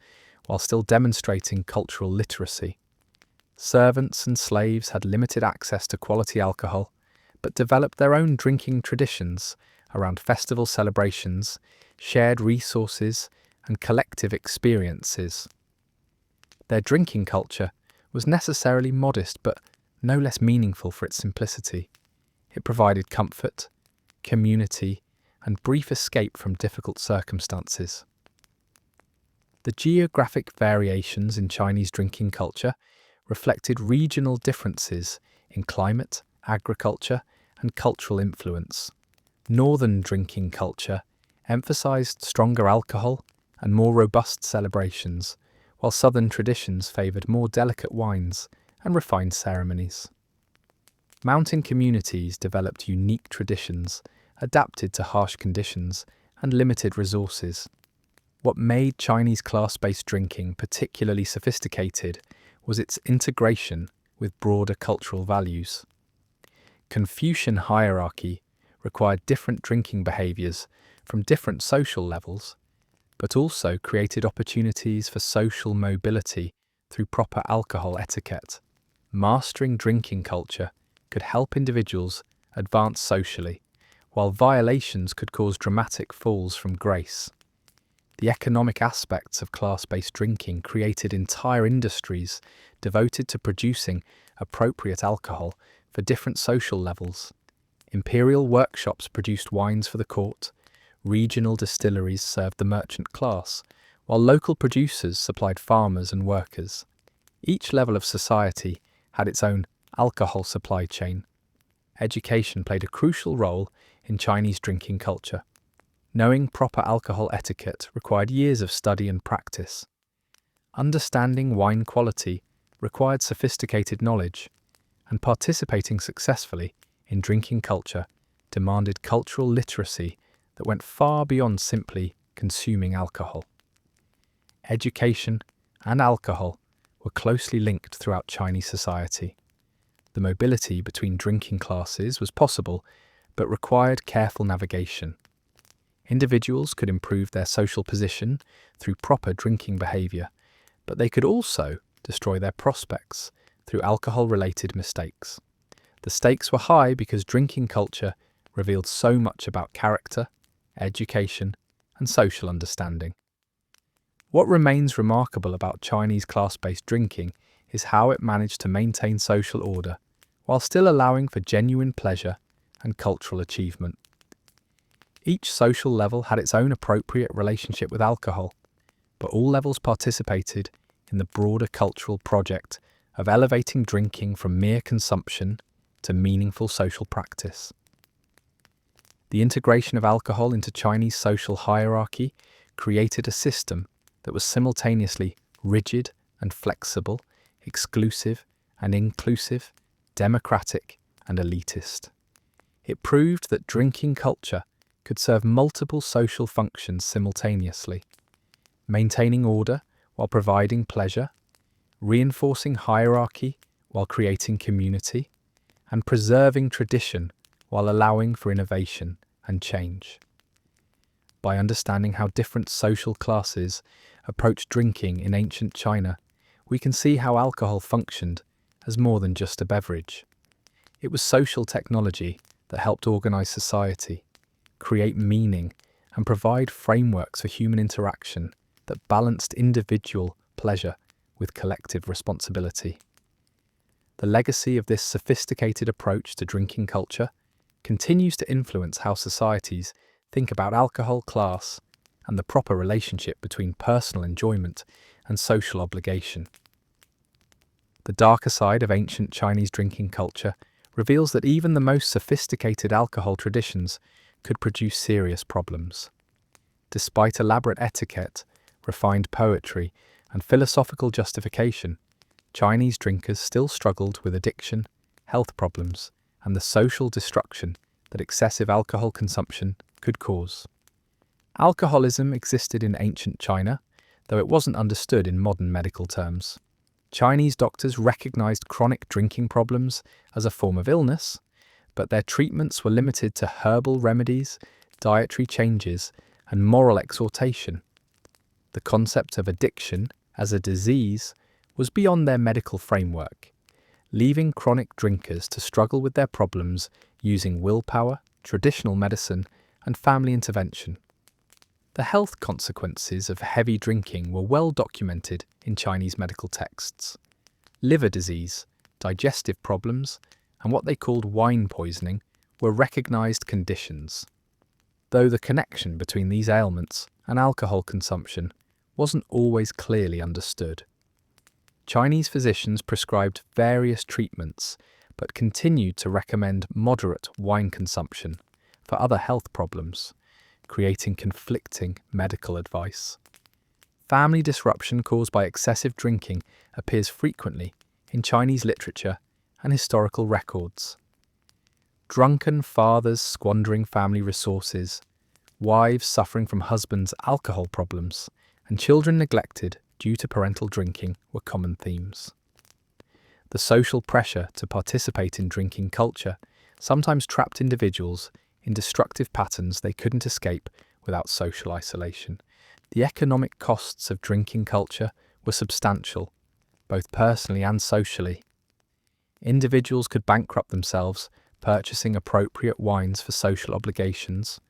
while still demonstrating cultural literacy. Servants and slaves had limited access to quality alcohol, but developed their own drinking traditions around festival celebrations, shared resources, and collective experiences. Their drinking culture was necessarily modest but no less meaningful for its simplicity. It provided comfort, community, and brief escape from difficult circumstances. The geographic variations in Chinese drinking culture reflected regional differences in climate, agriculture, and cultural influence. Northern drinking culture emphasized stronger alcohol and more robust celebrations, while southern traditions favored more delicate wines and refined ceremonies. Mountain communities developed unique traditions adapted to harsh conditions and limited resources. What made Chinese class-based drinking particularly sophisticated was its integration with broader cultural values. Confucian hierarchy required different drinking behaviours from different social levels, but also created opportunities for social mobility through proper alcohol etiquette. Mastering drinking culture could help individuals advance socially, while violations could cause dramatic falls from grace. The economic aspects of class-based drinking created entire industries devoted to producing appropriate alcohol for different social levels. Imperial workshops produced wines for the court, regional distilleries served the merchant class, while local producers supplied farmers and workers. Each level of society had its own alcohol supply chain. Education played a crucial role in Chinese drinking culture. Knowing proper alcohol etiquette required years of study and practice. Understanding wine quality required sophisticated knowledge, and participating successfully in drinking culture demanded cultural literacy that went far beyond simply consuming alcohol. Education and alcohol were closely linked throughout Chinese society. The mobility between drinking classes was possible, but required careful navigation. Individuals could improve their social position through proper drinking behaviour, but they could also destroy their prospects through alcohol-related mistakes. The stakes were high because drinking culture revealed so much about character, education, and social understanding. What remains remarkable about Chinese class-based drinking is how it managed to maintain social order while still allowing for genuine pleasure and cultural achievement. Each social level had its own appropriate relationship with alcohol, but all levels participated in the broader cultural project of elevating drinking from mere consumption to meaningful social practice. The integration of alcohol into Chinese social hierarchy created a system that was simultaneously rigid and flexible, exclusive and inclusive, democratic and elitist. It proved that drinking culture could serve multiple social functions simultaneously, maintaining order while providing pleasure, reinforcing hierarchy while creating community, and preserving tradition while allowing for innovation and change. By understanding how different social classes approached drinking in ancient China, we can see how alcohol functioned as more than just a beverage. It was social technology that helped organize society, create meaning, and provide frameworks for human interaction that balanced individual pleasure with collective responsibility. The legacy of this sophisticated approach to drinking culture continues to influence how societies think about alcohol, class, and the proper relationship between personal enjoyment and social obligation. The darker side of ancient Chinese drinking culture reveals that even the most sophisticated alcohol traditions could produce serious problems. Despite elaborate etiquette, refined poetry, and philosophical justification, Chinese drinkers still struggled with addiction, health problems, and the social destruction that excessive alcohol consumption could cause. Alcoholism existed in ancient China, though it wasn't understood in modern medical terms. Chinese doctors recognized chronic drinking problems as a form of illness, but their treatments were limited to herbal remedies, dietary changes, and moral exhortation. The concept of addiction as a disease was beyond their medical framework, leaving chronic drinkers to struggle with their problems using willpower, traditional medicine, and family intervention. The health consequences of heavy drinking were well documented in Chinese medical texts. Liver disease, digestive problems, and what they called wine poisoning were recognized conditions. Though the connection between these ailments and alcohol consumption wasn't always clearly understood. Chinese physicians prescribed various treatments but continued to recommend moderate wine consumption for other health problems, creating conflicting medical advice. Family disruption caused by excessive drinking appears frequently in Chinese literature and historical records. Drunken fathers squandering family resources, wives suffering from husbands' alcohol problems, and children neglected due to parental drinking were common themes. The social pressure to participate in drinking culture sometimes trapped individuals in destructive patterns they couldn't escape without social isolation. The economic costs of drinking culture were substantial, both personally and socially. Individuals could bankrupt themselves purchasing appropriate wines for social obligations,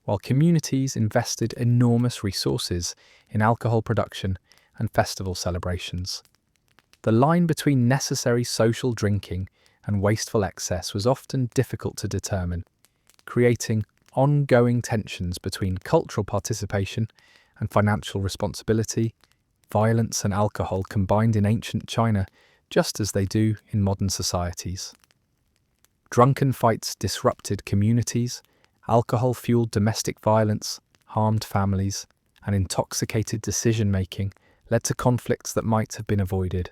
while communities invested enormous resources in alcohol production and festival celebrations. The line between necessary social drinking and wasteful excess was often difficult to determine, creating ongoing tensions between cultural participation and financial responsibility. Violence and alcohol combined in ancient China just as they do in modern societies. Drunken fights disrupted communities, alcohol fueled domestic violence, harmed families, and intoxicated decision-making led to conflicts that might have been avoided.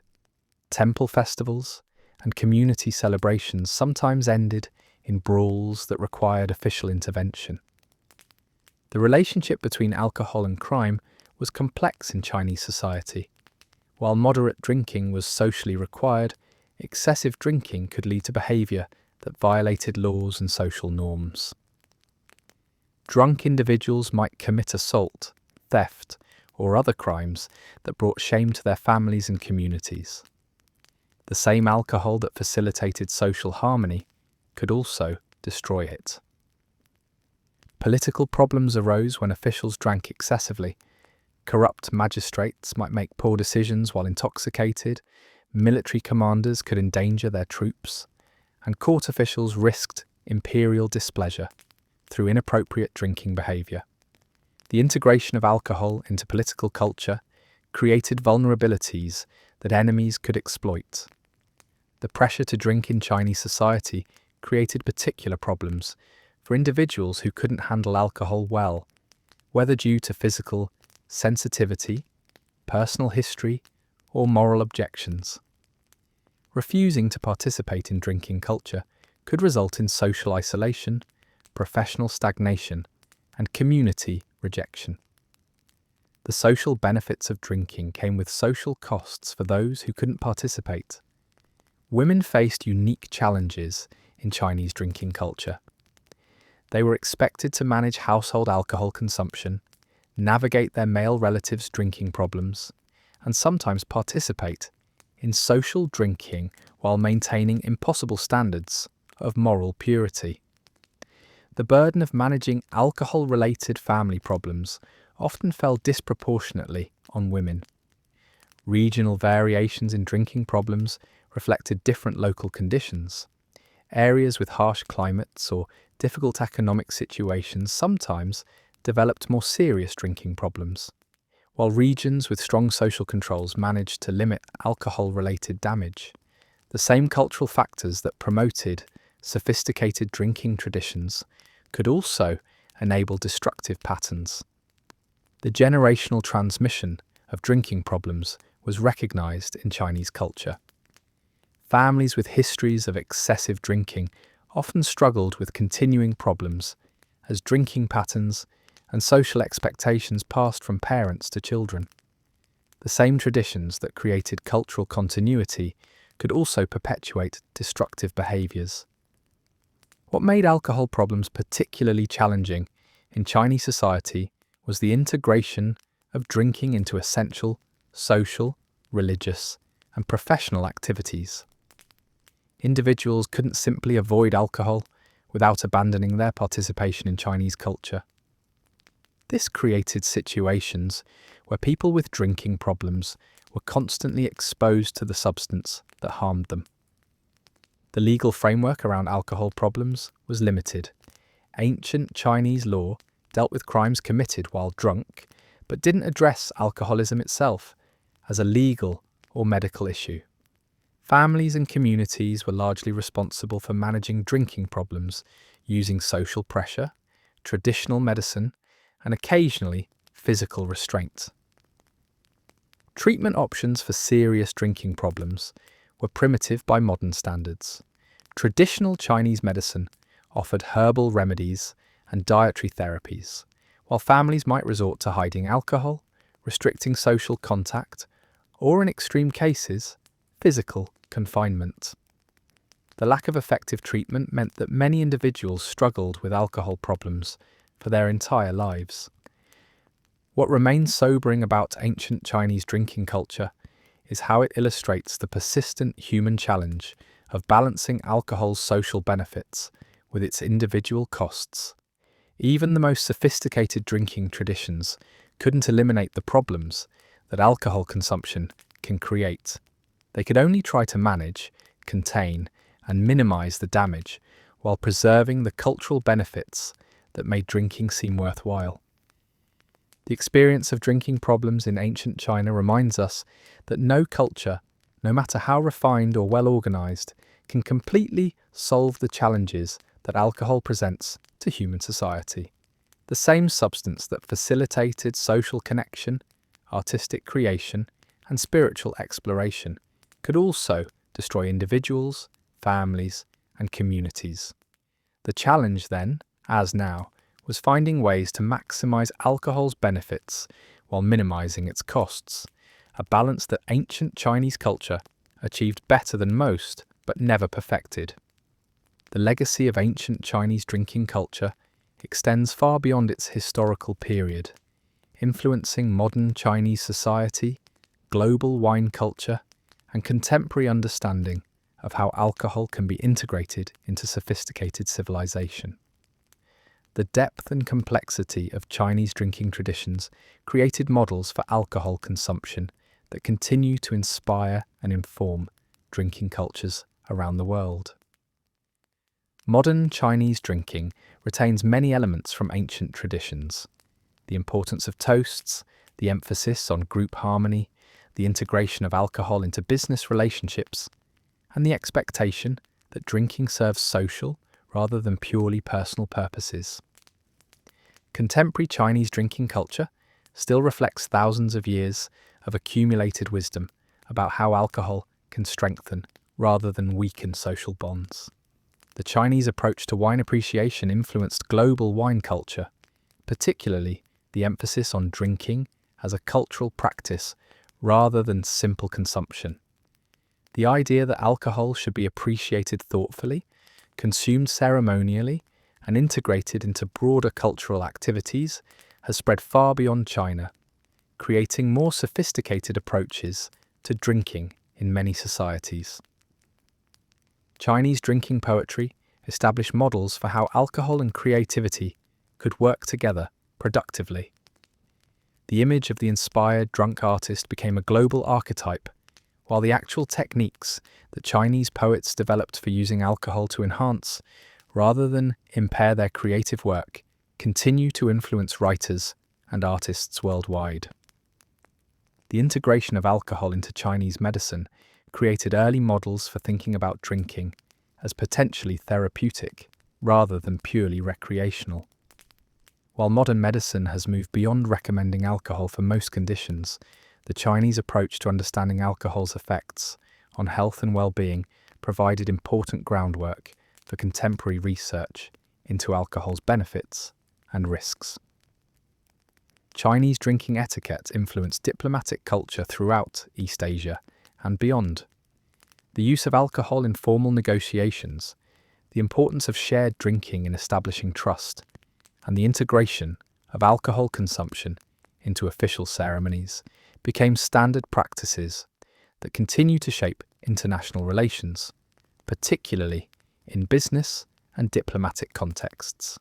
Temple festivals and community celebrations sometimes ended in brawls that required official intervention. The relationship between alcohol and crime was complex in Chinese society. While moderate drinking was socially required, excessive drinking could lead to behaviour that violated laws and social norms. Drunk individuals might commit assault, theft, or other crimes that brought shame to their families and communities. The same alcohol that facilitated social harmony could also destroy it. Political problems arose when officials drank excessively. Corrupt magistrates might make poor decisions while intoxicated, military commanders could endanger their troops, and court officials risked imperial displeasure through inappropriate drinking behaviour. The integration of alcohol into political culture created vulnerabilities that enemies could exploit. The pressure to drink in Chinese society created particular problems for individuals who couldn't handle alcohol well, whether due to physical sensitivity, personal history, or moral objections. Refusing to participate in drinking culture could result in social isolation, professional stagnation, and community rejection. The social benefits of drinking came with social costs for those who couldn't participate. Women faced unique challenges in Chinese drinking culture. They were expected to manage household alcohol consumption, navigate their male relatives' drinking problems, and sometimes participate in social drinking while maintaining impossible standards of moral purity. The burden of managing alcohol-related family problems often fell disproportionately on women. Regional variations in drinking problems reflected different local conditions. Areas with harsh climates or difficult economic situations sometimes developed more serious drinking problems, while regions with strong social controls managed to limit alcohol-related damage. The same cultural factors that promoted sophisticated drinking traditions could also enable destructive patterns. The generational transmission of drinking problems was recognized in Chinese culture. Families with histories of excessive drinking often struggled with continuing problems as drinking patterns and social expectations passed from parents to children. The same traditions that created cultural continuity could also perpetuate destructive behaviours. What made alcohol problems particularly challenging in Chinese society was the integration of drinking into essential social, religious, and professional activities. Individuals couldn't simply avoid alcohol without abandoning their participation in Chinese culture. This created situations where people with drinking problems were constantly exposed to the substance that harmed them. The legal framework around alcohol problems was limited. Ancient Chinese law dealt with crimes committed while drunk, but didn't address alcoholism itself as a legal or medical issue. Families and communities were largely responsible for managing drinking problems using social pressure, traditional medicine, and occasionally physical restraint. Treatment options for serious drinking problems were primitive by modern standards. Traditional Chinese medicine offered herbal remedies and dietary therapies, while families might resort to hiding alcohol, restricting social contact, or in extreme cases, physical confinement. The lack of effective treatment meant that many individuals struggled with alcohol problems for their entire lives. What remains sobering about ancient Chinese drinking culture is how it illustrates the persistent human challenge of balancing alcohol's social benefits with its individual costs. Even the most sophisticated drinking traditions couldn't eliminate the problems that alcohol consumption can create. They could only try to manage, contain, and minimize the damage while preserving the cultural benefits that made drinking seem worthwhile. The experience of drinking problems in ancient China reminds us that no culture, no matter how refined or well organized, can completely solve the challenges that alcohol presents to human society. The same substance that facilitated social connection, artistic creation, and spiritual exploration could also destroy individuals, families, and communities. The challenge then, as now, was finding ways to maximize alcohol's benefits while minimizing its costs, a balance that ancient Chinese culture achieved better than most but never perfected. The legacy of ancient Chinese drinking culture extends far beyond its historical period, influencing modern Chinese society, global wine culture, and contemporary understanding of how alcohol can be integrated into sophisticated civilization. The depth and complexity of Chinese drinking traditions created models for alcohol consumption that continue to inspire and inform drinking cultures around the world. Modern Chinese drinking retains many elements from ancient traditions. The importance of toasts, the emphasis on group harmony, the integration of alcohol into business relationships, and the expectation that drinking serves social rather than purely personal purposes. Contemporary Chinese drinking culture still reflects thousands of years of accumulated wisdom about how alcohol can strengthen rather than weaken social bonds. The Chinese approach to wine appreciation influenced global wine culture, particularly the emphasis on drinking as a cultural practice rather than simple consumption. The idea that alcohol should be appreciated thoughtfully, consumed ceremonially, and integrated into broader cultural activities has spread far beyond China, creating more sophisticated approaches to drinking in many societies. Chinese drinking poetry established models for how alcohol and creativity could work together productively. The image of the inspired drunk artist became a global archetype, while the actual techniques that Chinese poets developed for using alcohol to enhance, rather than impair their creative work, continue to influence writers and artists worldwide. The integration of alcohol into Chinese medicine created early models for thinking about drinking as potentially therapeutic rather than purely recreational. While modern medicine has moved beyond recommending alcohol for most conditions, the Chinese approach to understanding alcohol's effects on health and well-being provided important groundwork for contemporary research into alcohol's benefits and risks. Chinese drinking etiquette influenced diplomatic culture throughout East Asia and beyond. The use of alcohol in formal negotiations, the importance of shared drinking in establishing trust, and the integration of alcohol consumption into official ceremonies became standard practices that continue to shape international relations, particularly in business and diplomatic contexts.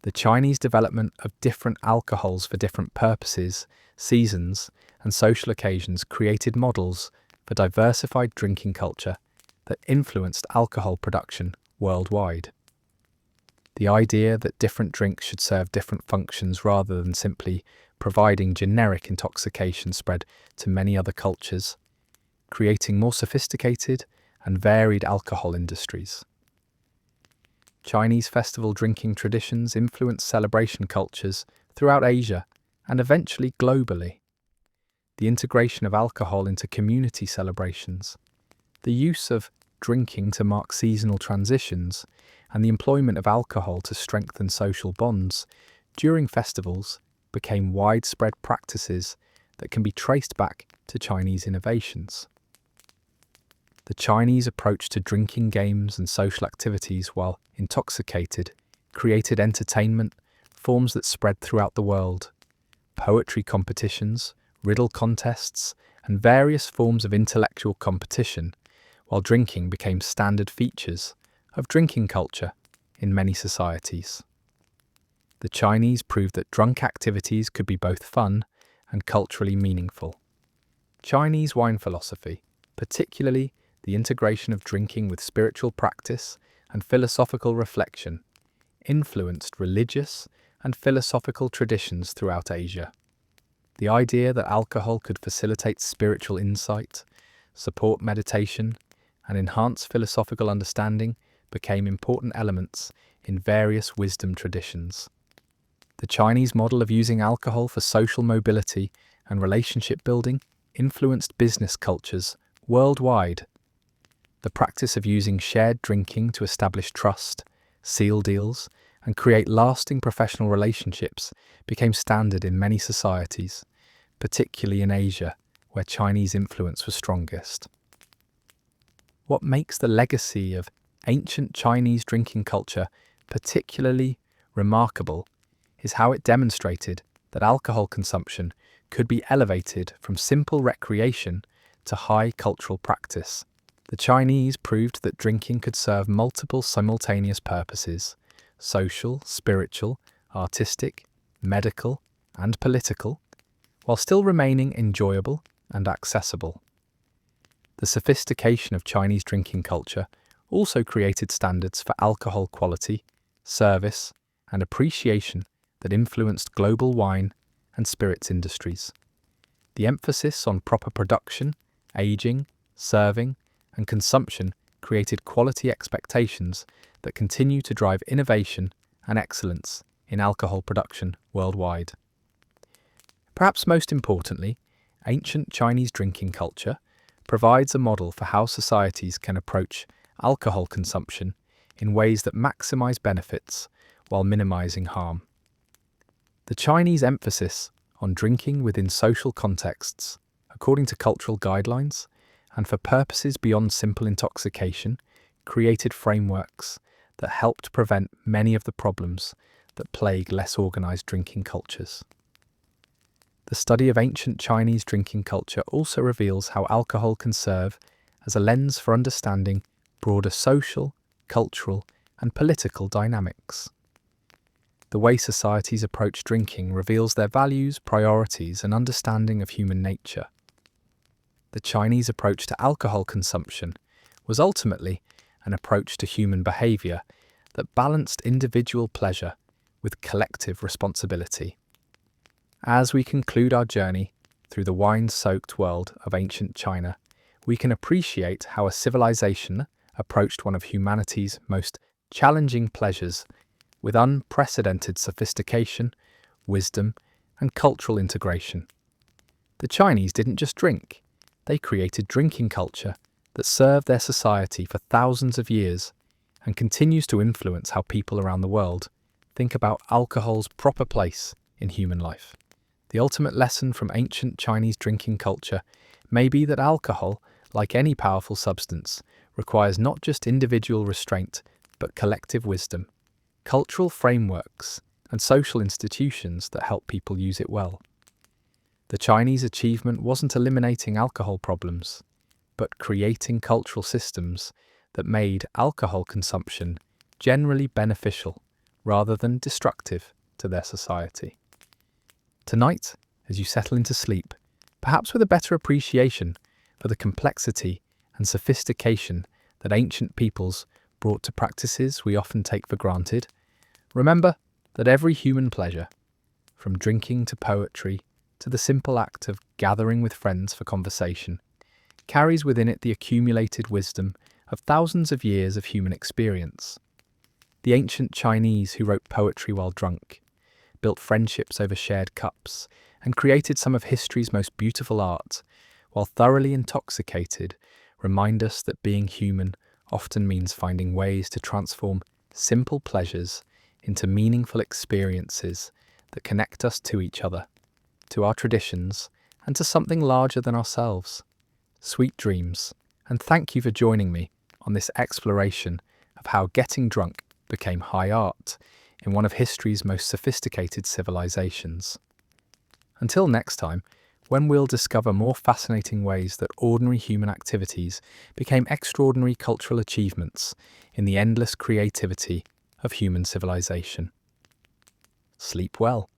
The Chinese development of different alcohols for different purposes, seasons, and social occasions created models for diversified drinking culture that influenced alcohol production worldwide. The idea that different drinks should serve different functions rather than simply providing generic intoxication spread to many other cultures, creating more sophisticated and varied alcohol industries. Chinese festival drinking traditions influenced celebration cultures throughout Asia and eventually globally. The integration of alcohol into community celebrations, the use of drinking to mark seasonal transitions, and the employment of alcohol to strengthen social bonds during festivals became widespread practices that can be traced back to Chinese innovations. The Chinese approach to drinking games and social activities while intoxicated created entertainment forms that spread throughout the world. Poetry competitions, riddle contests, and various forms of intellectual competition, while drinking became standard features of drinking culture in many societies. The Chinese proved that drunk activities could be both fun and culturally meaningful. Chinese wine philosophy, particularly the integration of drinking with spiritual practice and philosophical reflection, influenced religious and philosophical traditions throughout Asia. The idea that alcohol could facilitate spiritual insight, support meditation, and enhance philosophical understanding became important elements in various wisdom traditions. The Chinese model of using alcohol for social mobility and relationship building influenced business cultures worldwide. The practice of using shared drinking to establish trust, seal deals, and create lasting professional relationships became standard in many societies, particularly in Asia, where Chinese influence was strongest. What makes the legacy of ancient Chinese drinking culture particularly remarkable is how it demonstrated that alcohol consumption could be elevated from simple recreation to high cultural practice. The Chinese proved that drinking could serve multiple simultaneous purposes: social, spiritual, artistic, medical, and political, while still remaining enjoyable and accessible. The sophistication of Chinese drinking culture also created standards for alcohol quality, service, and appreciation that influenced global wine and spirits industries. The emphasis on proper production, aging, serving, and consumption created quality expectations that continue to drive innovation and excellence in alcohol production worldwide. Perhaps most importantly, ancient Chinese drinking culture provides a model for how societies can approach alcohol consumption in ways that maximize benefits while minimizing harm. The Chinese emphasis on drinking within social contexts, according to cultural guidelines, and for purposes beyond simple intoxication, created frameworks that helped prevent many of the problems that plague less organized drinking cultures. The study of ancient Chinese drinking culture also reveals how alcohol can serve as a lens for understanding broader social, cultural, and political dynamics. The way societies approach drinking reveals their values, priorities, and understanding of human nature. The Chinese approach to alcohol consumption was ultimately an approach to human behavior that balanced individual pleasure with collective responsibility. As we conclude our journey through the wine-soaked world of ancient China, we can appreciate how a civilization approached one of humanity's most challenging pleasures with unprecedented sophistication, wisdom, and cultural integration. The Chinese didn't just drink, they created drinking culture that served their society for thousands of years and continues to influence how people around the world think about alcohol's proper place in human life. The ultimate lesson from ancient Chinese drinking culture may be that alcohol, like any powerful substance, requires not just individual restraint, but collective wisdom, cultural frameworks, and social institutions that help people use it well. The Chinese achievement wasn't eliminating alcohol problems, but creating cultural systems that made alcohol consumption generally beneficial rather than destructive to their society. Tonight, as you settle into sleep, perhaps with a better appreciation for the complexity and sophistication that ancient peoples brought to practices we often take for granted, remember that every human pleasure, from drinking to poetry to the simple act of gathering with friends for conversation, carries within it the accumulated wisdom of thousands of years of human experience. The ancient Chinese who wrote poetry while drunk, built friendships over shared cups, and created some of history's most beautiful art, while thoroughly intoxicated, remind us that being human often means finding ways to transform simple pleasures into meaningful experiences that connect us to each other, to our traditions, and to something larger than ourselves. Sweet dreams, and thank you for joining me on this exploration of how getting drunk became high art in one of history's most sophisticated civilizations. Until next time, when we'll discover more fascinating ways that ordinary human activities became extraordinary cultural achievements in the endless creativity of human civilization. sleep well.